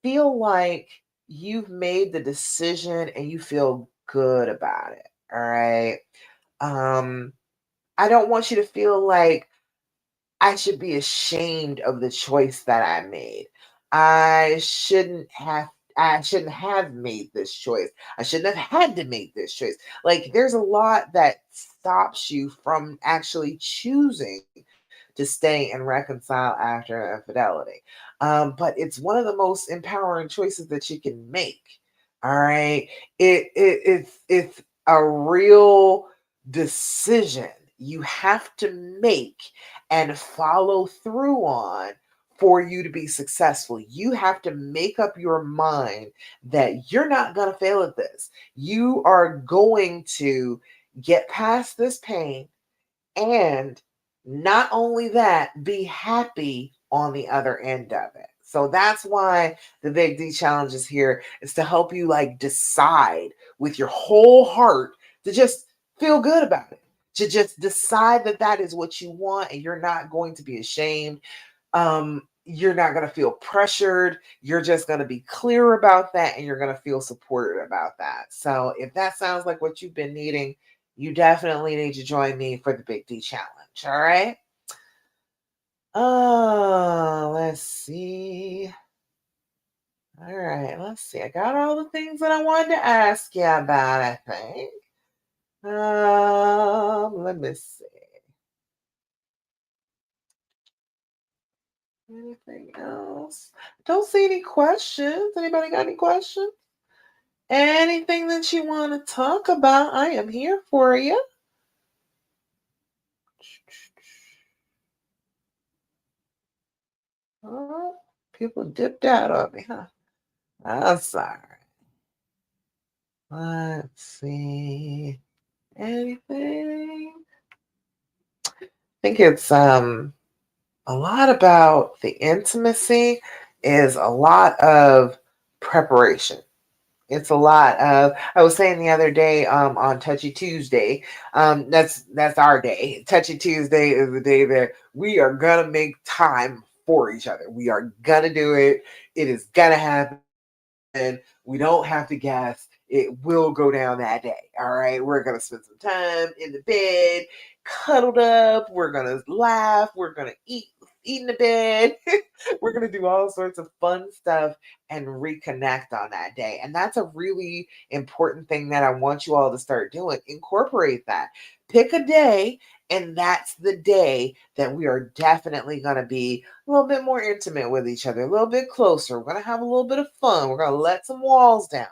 Speaker 1: feel like you've made the decision and you feel good about it. All right. Um, I don't want you to feel like I should be ashamed of the choice that I made. I shouldn't have I shouldn't have made this choice. I shouldn't have had to make this choice. Like there's a lot that stops you from actually choosing to stay and reconcile after infidelity. But it's one of the most empowering choices that you can make. All right. It's a real decision you have to make and follow through on for you to be successful. You have to make up your mind that you're not going to fail at this. You are going to get past this pain and not only that, be happy on the other end of it. So that's why the Big D challenge is here, is to help you like decide with your whole heart to just feel good about it. To just decide that that is what you want and you're not going to be ashamed. You're not going to feel pressured. You're just going to be clear about that and you're going to feel supported about that. So if that sounds like what you've been needing, you definitely need to join me for the Big D challenge. All right. Let's see. All right, let's see. I got all the things that I wanted to ask you about, I think. Let me see. Anything else? Don't see any questions. Anybody got any questions? Anything that you want to talk about, I am here for you. Oh, people dipped out on me, huh? I'm sorry. Let's see. Anything? I think it's a lot about the intimacy is a lot of preparation. It's a lot of I was saying the other day on Touchy Tuesday, that's our day. Touchy Tuesday is the day that we are gonna make time for each other. We are gonna do it. It is gonna happen and we don't have to guess. It will go down that day. All right. We're going to spend some time in the bed, cuddled up. We're going to laugh. We're going to eat in the bed. We're going to do all sorts of fun stuff and reconnect on that day. And that's a really important thing that I want you all to start doing. Incorporate that. Pick a day, and that's the day that we are definitely going to be a little bit more intimate with each other, a little bit closer. We're going to have a little bit of fun. We're going to let some walls down.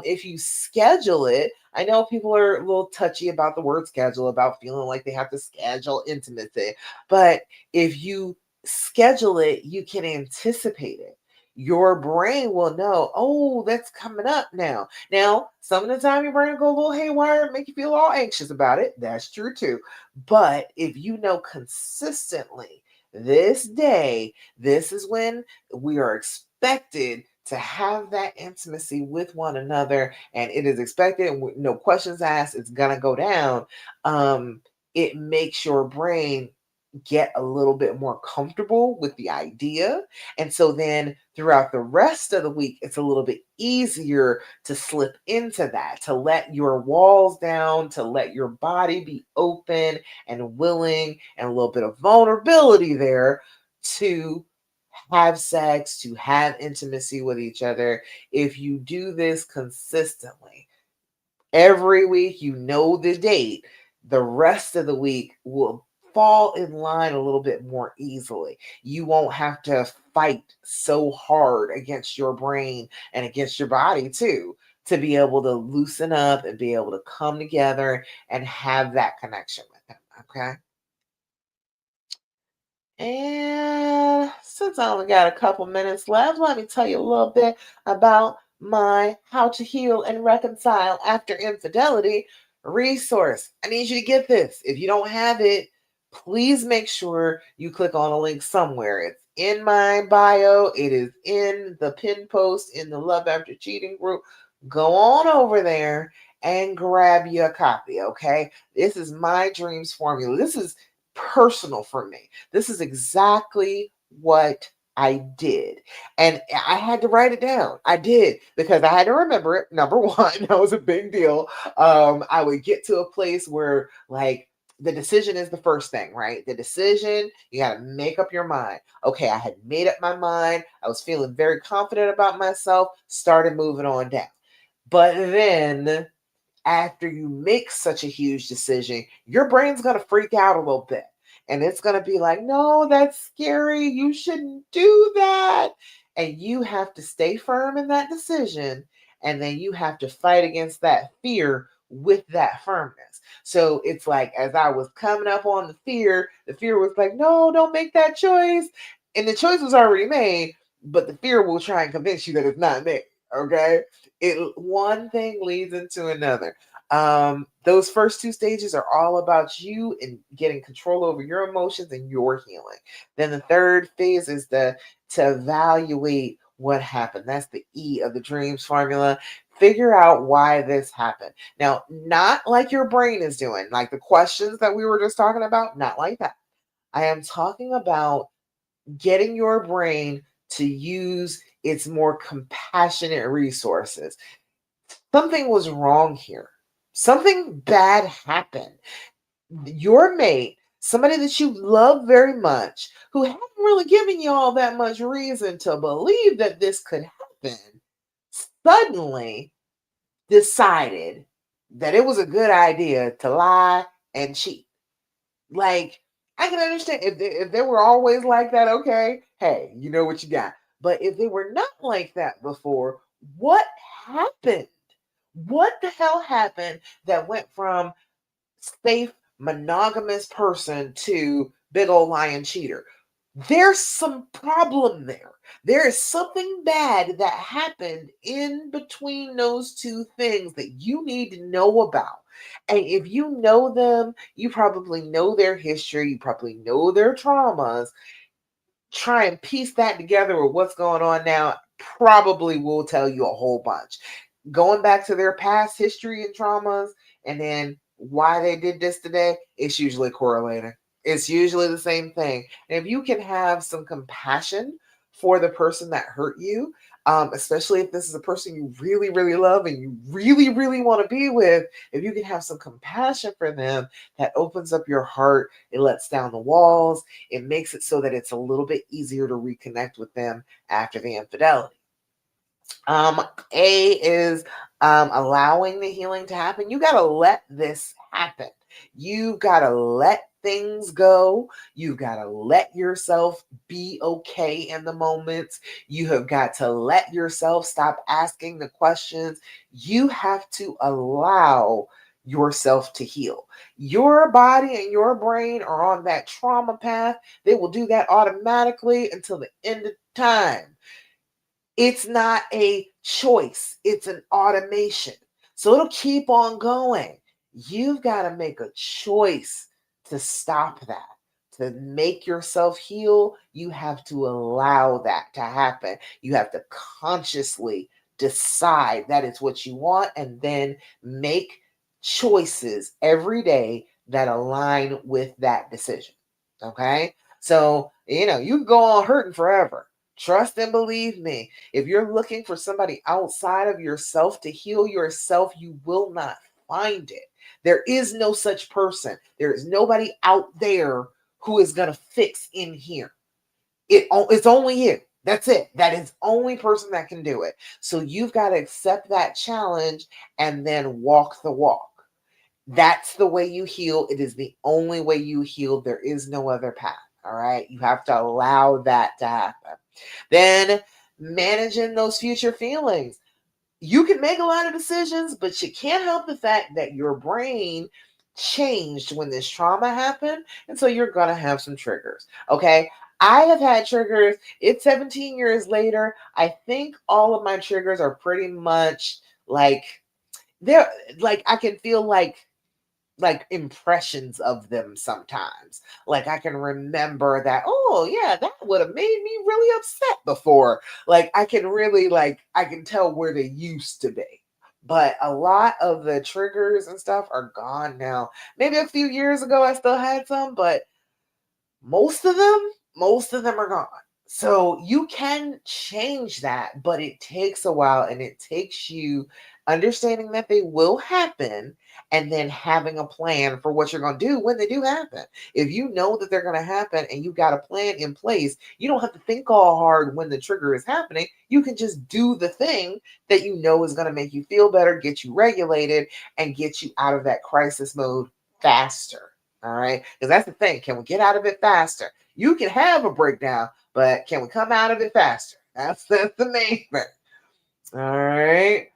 Speaker 1: If you schedule it, I know people are a little touchy about the word schedule, about feeling like they have to schedule intimacy. But if you schedule it, you can anticipate it. Your brain will know, oh, that's coming up now. Now, some of the time your brain will go a little haywire and make you feel all anxious about it. That's true too. But if you know consistently, this day, this is when we are expected to have that intimacy with one another, and it is expected, and no questions asked, it's gonna go down. It makes your brain get a little bit more comfortable with the idea. And so then throughout the rest of the week, it's a little bit easier to slip into that, to let your walls down, to let your body be open and willing, and a little bit of vulnerability there to have sex, to have intimacy with each other, if you do this consistently, every week, you know the date, the rest of the week will fall in line a little bit more easily. You won't have to fight so hard against your brain and against your body, too, to be able to loosen up and be able to come together and have that connection with them. Okay. And since I only got a couple minutes left, let me tell you a little bit about my How to Heal and Reconcile After Infidelity resource. I need you to get this. If you don't have it, please make sure you click on a link somewhere. It's in my bio, it is in the pin post in the Love After Cheating group. Go on over there and grab you a copy, okay? This is my dreams formula. This is personal for me. This is exactly what I did. And I had to write it down. I did because I had to remember it. Number one, that was a big deal. I would get to a place where, like, the decision is the first thing, right? The decision, you got to make up your mind. Okay, I had made up my mind. I was feeling very confident about myself, started moving on down. But then after you make such a huge decision, your brain's going to freak out a little bit. And it's going to be like, no, that's scary. You shouldn't do that. And you have to stay firm in that decision. And then you have to fight against that fear with that firmness. So it's like, as I was coming up on the fear was like, no, don't make that choice. And the choice was already made, but the fear will try and convince you that it's not made. Okay. It one thing leads into another. Those first two stages are all about you and getting control over your emotions and your healing. Then the third phase is the to evaluate what happened. That's the E of the dreams formula. Figure out why this happened. Now, not like your brain is doing, like the questions that we were just talking about, not like that. I am talking about getting your brain to use its more compassionate resources. Something was wrong here. Something bad happened. Your mate, somebody that you love very much, who hadn't really given you all that much reason to believe that this could happen, suddenly decided that it was a good idea to lie and cheat. Like, I can understand if they were always like that, okay, hey, you know what you got. But if they were not like that before, what happened? What the hell happened that went from safe, monogamous person to big old lying cheater? There's some problem there. There is something bad that happened in between those two things that you need to know about. And if you know them, you probably know their history, you probably know their traumas. Try and piece that together with what's going on now, probably will tell you a whole bunch. Going back to their past history and traumas and then why they did this today, it's usually correlating. It's usually the same thing. And if you can have some compassion for the person that hurt you, especially if this is a person you really, really love and you really, really want to be with, if you can have some compassion for them, that opens up your heart, it lets down the walls, it makes it so that it's a little bit easier to reconnect with them after the infidelity. Um, A is allowing the healing to happen. You got to let this happen. You got to let things go. You got to let yourself be okay in the moments. You have got to let yourself stop asking the questions. You have to allow yourself to heal. Your body and your brain are on that trauma path. They will do that automatically until the end of time. It's not a choice, it's an automation. So it'll keep on going. You've got to make a choice to stop that. To make yourself heal, you have to allow that to happen. You have to consciously decide that it's what you want and then make choices every day that align with that decision. Okay? So, you can go on hurting forever. Trust and believe me. If you're looking for somebody outside of yourself to heal yourself, you will not find it. There is no such person. There is nobody out there who is going to fix in here. It's only you. That's it. That is only person that can do it. So you've got to accept that challenge and then walk the walk. That's the way you heal. It is the only way you heal. There is no other path. All right. You have to allow that to happen. Then managing those future feelings. You can make a lot of decisions, but you can't help the fact that your brain changed when this trauma happened. And so you're going to have some triggers. Okay. I have had triggers. It's 17 years later. I think all of my triggers are pretty much like they're like I can feel like impressions of them sometimes. Like I can remember that, oh yeah, that would have made me really upset before. Like I can really I can tell where they used to be. But a lot of the triggers and stuff are gone now. Maybe a few years ago I still had some, but most of them, most of them are gone. So you can change that, but it takes a while and it takes you understanding that they will happen and then having a plan for what you're going to do when they do happen. If you know that they're going to happen and you got a plan in place, you don't have to think all hard when the trigger is happening. You can just do the thing that you know is going to make you feel better, get you regulated, and get you out of that crisis mode faster. All right. Because that's the thing. Can we get out of it faster? You can have a breakdown, but can we come out of it faster? That's the main thing. All right.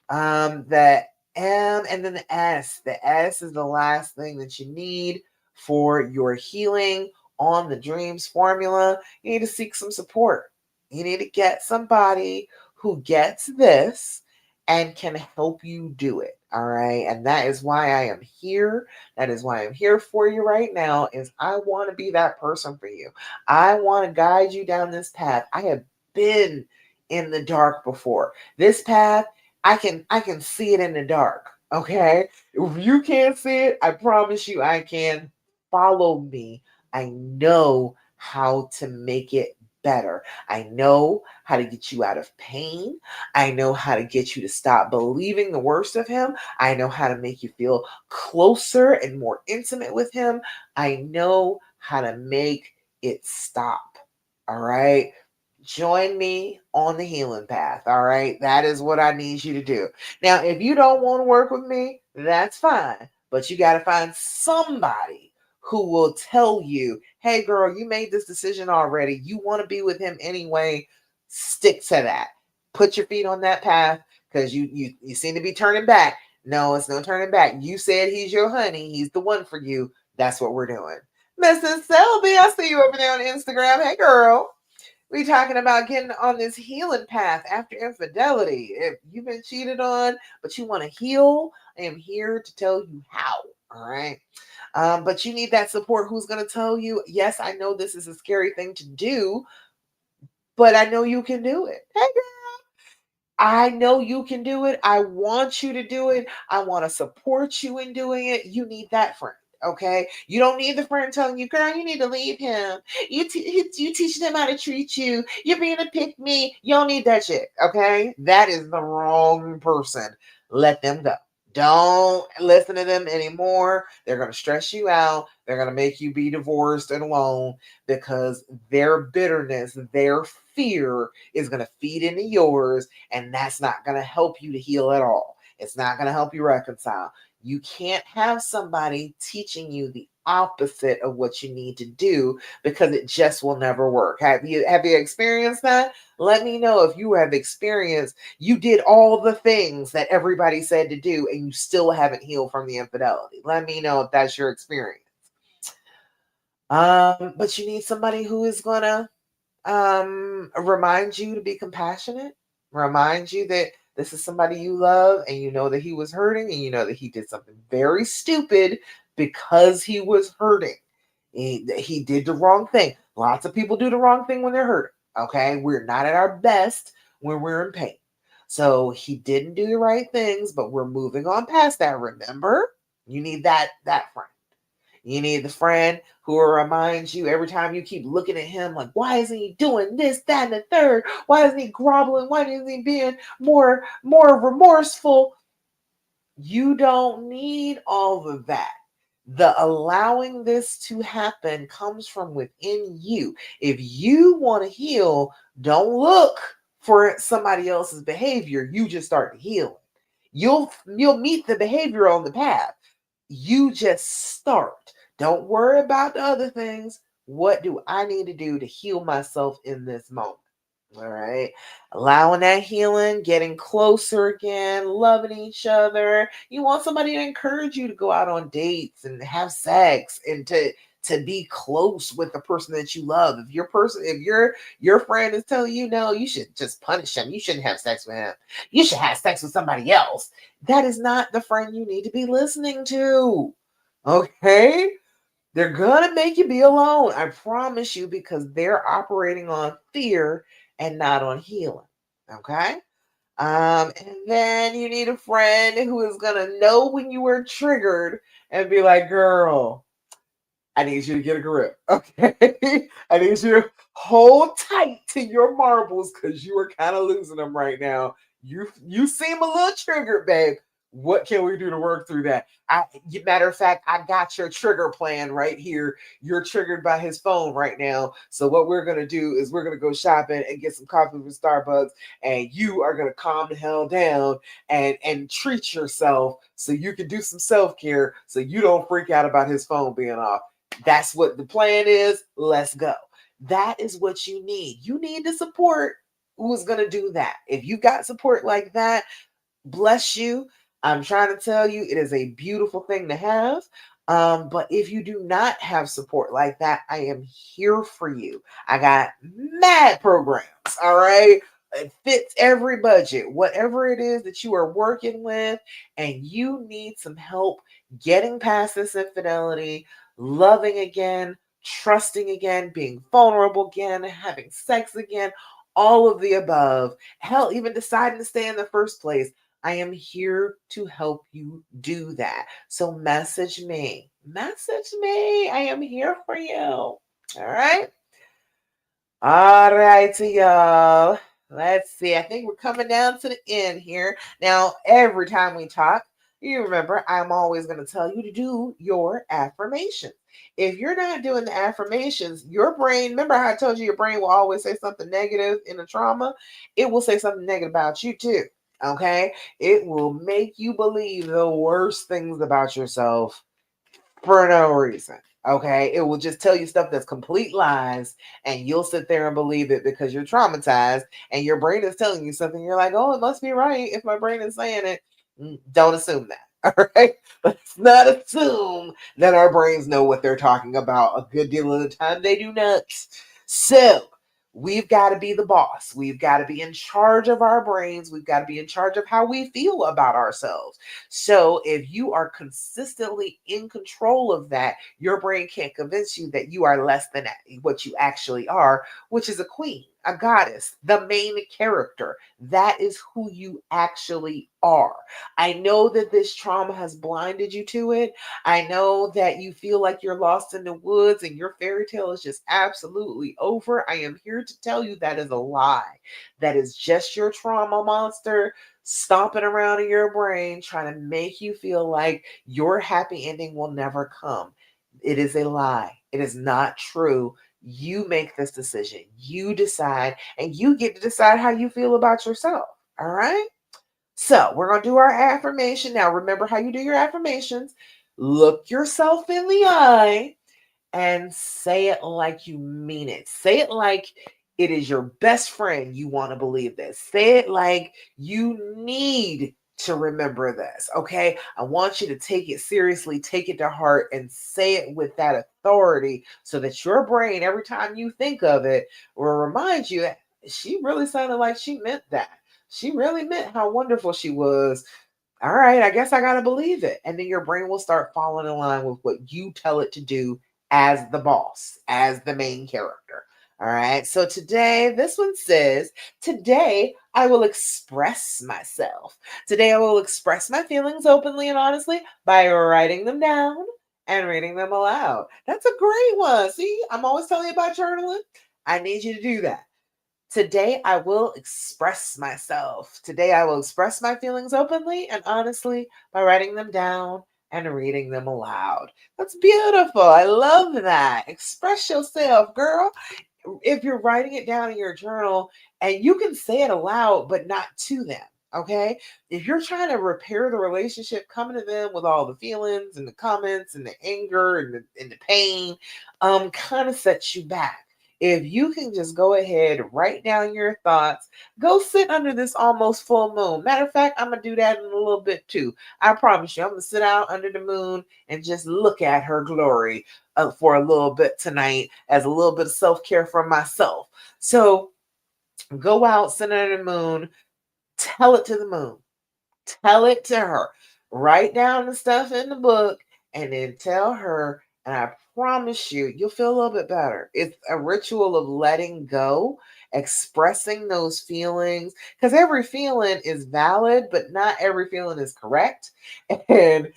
Speaker 1: The M and then the S. The S is the last thing that you need for your healing on the dreams formula. You need to seek some support. You need to get somebody who gets this and can help you do it. All right. And that is why I am here. That is why I'm here for you right now is I want to be that person for you. I want to guide you down this path. I have been in the dark before. This path, I can see it in the dark. Okay. If you can't see it, I promise you I can. Follow me. I know how to make it better. I know how to get you out of pain. I know how to get you to stop believing the worst of him. I know how to make you feel closer and more intimate with him. I know how to make it stop. All right. Join me on the healing path. All right. That is what I need you to do. Now, if you don't want to work with me, that's fine. But you got to find somebody who will tell you, hey, girl, you made this decision already. You want to be with him anyway. Stick to that. Put your feet on that path because you seem to be turning back. No, it's no turning back. You said he's your honey. He's the one for you. That's what we're doing. Mrs. Selby, I see you over there on Instagram. Hey, girl. We talking about getting on this healing path after infidelity. If you've been cheated on, but you want to heal, I am here to tell you how. All right. But you need that support. Who's going to tell you, yes, I know this is a scary thing to do, but I know you can do it. Hey, girl, I know you can do it. I want you to do it. I want to support you in doing it. You need that friend. Okay, you don't need the friend telling you, "Girl, you need to leave him. You teaching him how to treat you. You're being a pick me. You don't need that shit." Okay, that is the wrong person. Let them go. Don't listen to them anymore. They're gonna stress you out. They're gonna make you be divorced and alone because their bitterness, their fear is gonna feed into yours, and that's not gonna help you to heal at all. It's not gonna help you reconcile. You can't have somebody teaching you the opposite of what you need to do because it just will never work. Have you experienced that? Let me know if you have experienced you did all the things that everybody said to do and you still haven't healed from the infidelity. Let me know if that's your experience. But you need somebody who is gonna remind you to be compassionate, remind you that this is somebody you love and you know that he was hurting and you know that he did something very stupid because he was hurting. He did the wrong thing. Lots of people do the wrong thing when they're hurting. Okay. We're not at our best when we're in pain. So he didn't do the right things, but we're moving on past that. Remember, you need that friend. You need the friend who will remind you every time you keep looking at him like, why isn't he doing this, that, and the third? Why isn't he groveling? Why isn't he being more remorseful? You don't need all of that. The allowing this to happen comes from within you. If you want to heal, don't look for somebody else's behavior. You just start healing. You'll meet the behavior on the path. You just start. Don't worry about the other things. What do I need to do to heal myself in this moment? All right. Allowing that healing, getting closer again, loving each other. You want somebody to encourage you to go out on dates and have sex and to be close with the person that you love. If your friend is telling you no, you should just punish him. You shouldn't have sex with him. You should have sex with somebody else. That is not the friend you need to be listening to. Okay? They're gonna make you be alone. I promise you, because they're operating on fear and not on healing. Okay. And then you need a friend who is gonna know when you are triggered and be like, girl, I need you to get a grip. Okay. I need you to hold tight to your marbles because you are kind of losing them right now. You seem a little triggered, babe. What can we do to work through that? Matter of fact, I got your trigger plan right here. You're triggered by his phone right now. So what we're gonna do is we're gonna go shopping and get some coffee from Starbucks, and you are gonna calm the hell down and treat yourself so you can do some self care so you don't freak out about his phone being off. That's what the plan is. Let's go. That is what you need. You need the support who's going to do that. If you got support like that, bless you. I'm trying to tell you, it is a beautiful thing to have. But if you do not have support like that, I am here for you. I got mad programs. All right. It fits every budget, whatever it is that you are working with, and you need some help getting past this infidelity, loving again, trusting again, being vulnerable again, having sex again, all of the above. Hell, even deciding to stay in the first place. I am here to help you do that. So message me. Message me. I am here for you. All right. All righty, y'all. Let's see. I think we're coming down to the end here. Now, every time we talk, you remember I'm always going to tell you to do your affirmations. If you're not doing the affirmations, your brain, remember how I told you your brain will always say something negative in a trauma? It will say something negative about you too. Okay? It will make you believe the worst things about yourself for no reason. Okay. It will just tell you stuff that's complete lies, and you'll sit there and believe it because you're traumatized and your brain is telling you something. You're like, oh, it must be right if my brain is saying it. Don't assume that. All right. Let's not assume that our brains know what they're talking about. A good deal of the time, they do not. So, we've got to be the boss. We've got to be in charge of our brains. We've got to be in charge of how we feel about ourselves. So if you are consistently in control of that, your brain can't convince you that you are less than what you actually are, which is a queen, a goddess, the main character. That is who you actually are. I know that this trauma has blinded you to it. I know that you feel like you're lost in the woods and your fairy tale is just absolutely over. I am here to tell you that is a lie. That is just your trauma monster stomping around in your brain trying to make you feel like your happy ending will never come. It is a lie. It is not true. You make this decision. You decide, and you get to decide how you feel about yourself. All right? So, we're going to do our affirmation. Now, remember how you do your affirmations. Look yourself in the eye and say it like you mean it. Say it like it is your best friend. You want to believe this. Say it like you need to remember this. Okay. I want you to take it seriously, take it to heart, and say it with that authority so that your brain, every time you think of it, will remind you that she really sounded like she meant that. She really meant how wonderful she was. All right, I guess I got to believe it. And then your brain will start falling in line with what you tell it to do as the boss, as the main character. All right, so today, this one says, today I will express myself. Today I will express my feelings openly and honestly by writing them down and reading them aloud. That's a great one. See, I'm always telling you about journaling. I need you to do that. Today, I will express myself. Today, I will express my feelings openly and honestly by writing them down and reading them aloud. That's beautiful. I love that. Express yourself, girl. If you're writing it down in your journal, and you can say it aloud, but not to them. Okay. If you're trying to repair the relationship, coming to them with all the feelings and the comments and the anger and the pain, kind of sets you back. If you can just go ahead, write down your thoughts, go sit under this almost full moon. Matter of fact, I'm gonna do that in a little bit too. I promise you, I'm gonna sit out under the moon and just look at her glory for a little bit tonight as a little bit of self care for myself. So go out, sit under the moon, tell it to the moon. Tell it to her. Write down the stuff in the book and then tell her. And I promise you, you'll feel a little bit better. It's a ritual of letting go, expressing those feelings, because every feeling is valid, but not every feeling is correct. And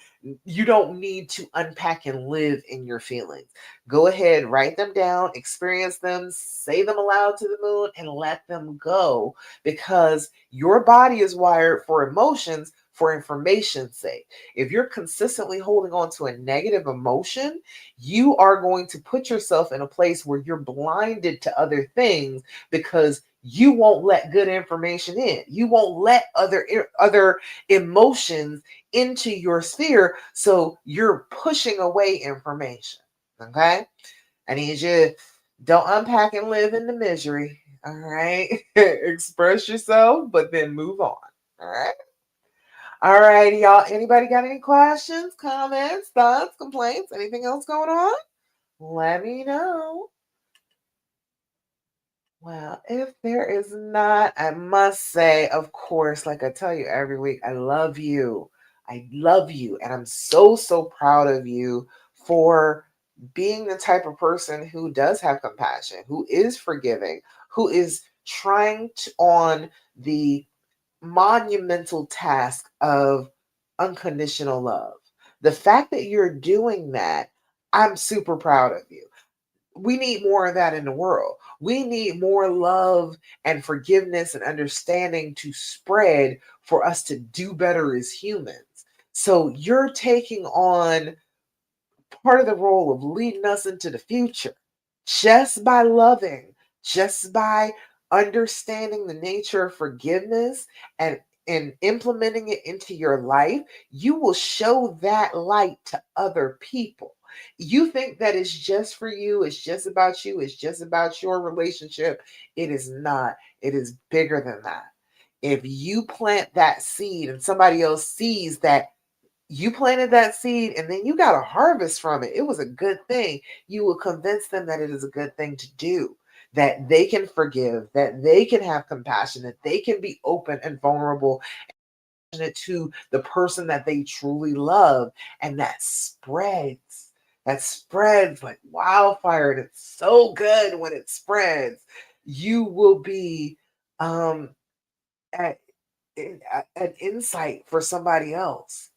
Speaker 1: you don't need to unpack and live in your feelings. Go ahead, write them down, experience them, say them aloud to the moon, and let them go, because your body is wired for emotions for information's sake. If you're consistently holding on to a negative emotion, you are going to put yourself in a place where you're blinded to other things because you won't let good information in. You won't let other emotions into your sphere, so you're pushing away information. Okay? I need you to don't unpack and live in the misery. All right. Express yourself, but then move on. All right. All righty, y'all. Anybody got any questions, comments, thoughts, complaints, anything else going on? Let me know. Well, if there is not, I must say, of course, like I tell you every week, I love you. I love you. And I'm so, so proud of you for being the type of person who does have compassion, who is forgiving, who is trying to, on the monumental task of unconditional love. The fact that you're doing that, I'm super proud of you. We need more of that in the world. We need more love and forgiveness and understanding to spread for us to do better as humans. So you're taking on part of the role of leading us into the future just by loving, just by understanding the nature of forgiveness and implementing it into your life. You will show that light to other people. You think that it's just for you, it's just about you, it's just about your relationship. It is not. It is bigger than that. If you plant that seed and somebody else sees that you planted that seed and then you got a harvest from it, it was a good thing. You will convince them that it is a good thing to do, that they can forgive, that they can have compassion, that they can be open and vulnerable to the person that they truly love. And that spreads. That spreads like wildfire. And it's so good when it spreads. You will be um, at, an insight for somebody else.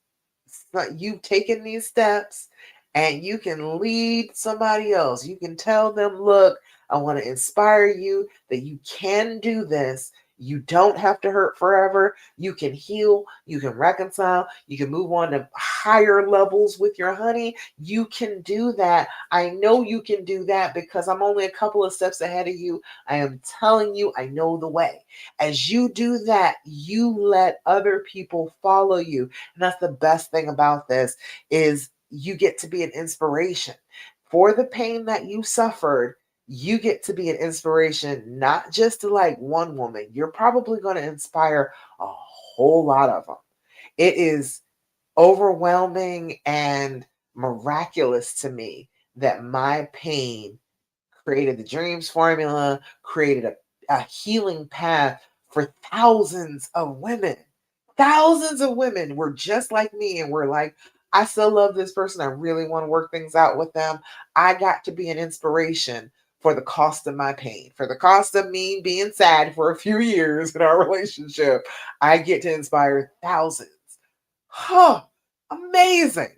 Speaker 1: But you've taken these steps and you can lead somebody else. You can tell them, look, I want to inspire you that you can do this. You don't have to hurt forever. You can heal. You can reconcile. You can move on to higher levels with your honey. You can do that. I know you can do that because I'm only a couple of steps ahead of you. I am telling you, I know the way. As you do that, you let other people follow you. And that's the best thing about this is you get to be an inspiration for the pain that you suffered. You get to be an inspiration, not just to like one woman. You're probably going to inspire a whole lot of them. It is overwhelming and miraculous to me that my pain created the dreams formula, created a healing path for thousands of women. Thousands of women were just like me and were like, I still love this person. I really want to work things out with them. I got to be an inspiration for the cost of my pain, for the cost of me being sad for a few years in our relationship. I get to inspire thousands. Huh, amazing,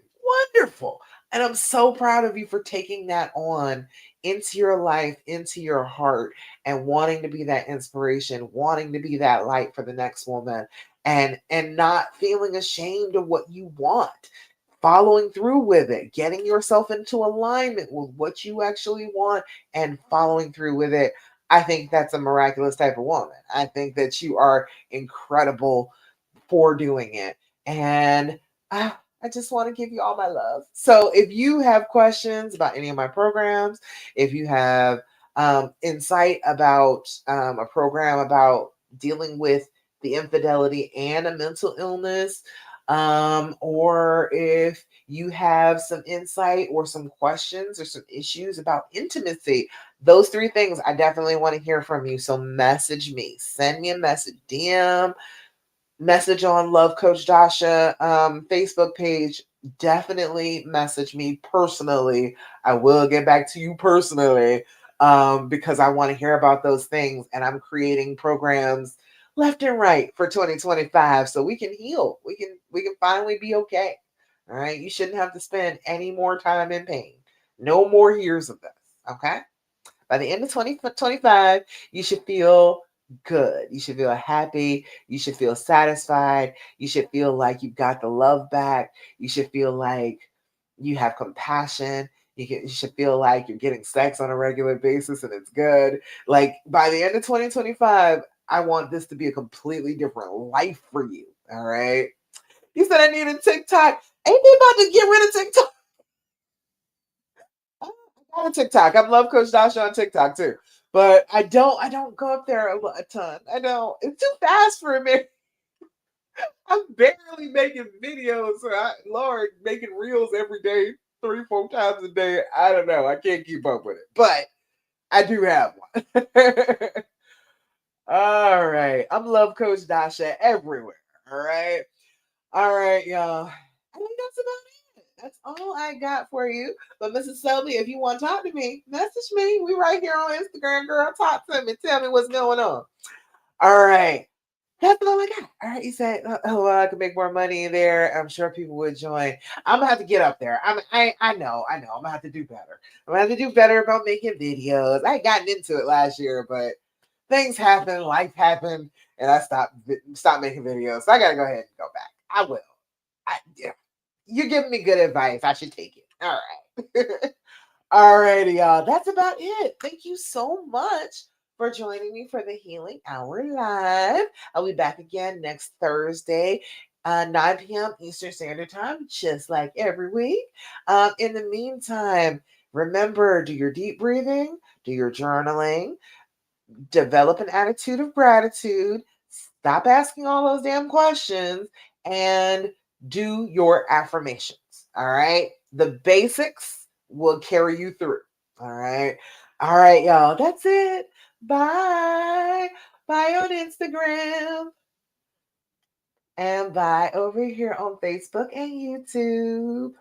Speaker 1: wonderful. And I'm so proud of you for taking that on into your life, into your heart, and wanting to be that inspiration, wanting to be that light for the next woman, and not feeling ashamed of what you want. following through with it, getting yourself into alignment with what you actually want and following through with it. I think that's a miraculous type of woman. I think that you are incredible for doing it. And I just want to give you all my love. So if you have questions about any of my programs, if you have insight about a program about dealing with the infidelity and a mental illness, or if you have some insight or some questions or some issues about intimacy, those three things I definitely want to hear from you. So message me, send me a message, DM, message on Love Coach Dasha Facebook page. Definitely message me personally. I will get back to you personally, because I want to hear about those things, and I'm creating programs left and right for 2025 so we can heal. We can finally be okay. All right. You shouldn't have to spend any more time in pain. No more years of this. Okay. By the end of 2025, you should feel good. You should feel happy. You should feel satisfied. You should feel like you've got the love back. You should feel like you have compassion. You should feel like you're getting sex on a regular basis and it's good. Like by the end of 2025, I want this to be a completely different life for you. All right. You said I needed TikTok. Ain't they about to get rid of TikTok? I got a TikTok. I'm Love Coach Dasha on TikTok too. But I don't go up there a ton. I don't. It's too fast for me. I'm barely making videos. Lord, making reels every day, 3, 4 times a day. I don't know. I can't keep up with it. But I do have one. All right. I'm Love Coach Dasha everywhere. All right. All right, y'all. I think that's about it. That's all I got for you. But Mrs. Selby, if you want to talk to me, message me. We right here on Instagram, girl. Talk to me. Tell me what's going on. All right. That's all I got. All right. You said, oh, well, I could make more money there. I'm sure people would join. I'm gonna have to get up there. I know. I'm gonna have to do better. I'm gonna have to do better about making videos. I had gotten into it last year, but things happen, life happened, and I stopped making videos. So I gotta go ahead and go back. I will. Yeah, you're giving me good advice. I should take it. All right. All righty, y'all. That's about it. Thank you so much for joining me for the Healing Hour Live. I'll be back again next Thursday, 9 p.m. Eastern Standard Time, just like every week. In the meantime, remember, do your deep breathing, do your journaling, develop an attitude of gratitude, stop asking all those damn questions, and do your affirmations. All right. The basics will carry you through. All right. All right, y'all. That's it. Bye. Bye on Instagram and bye over here on Facebook and YouTube.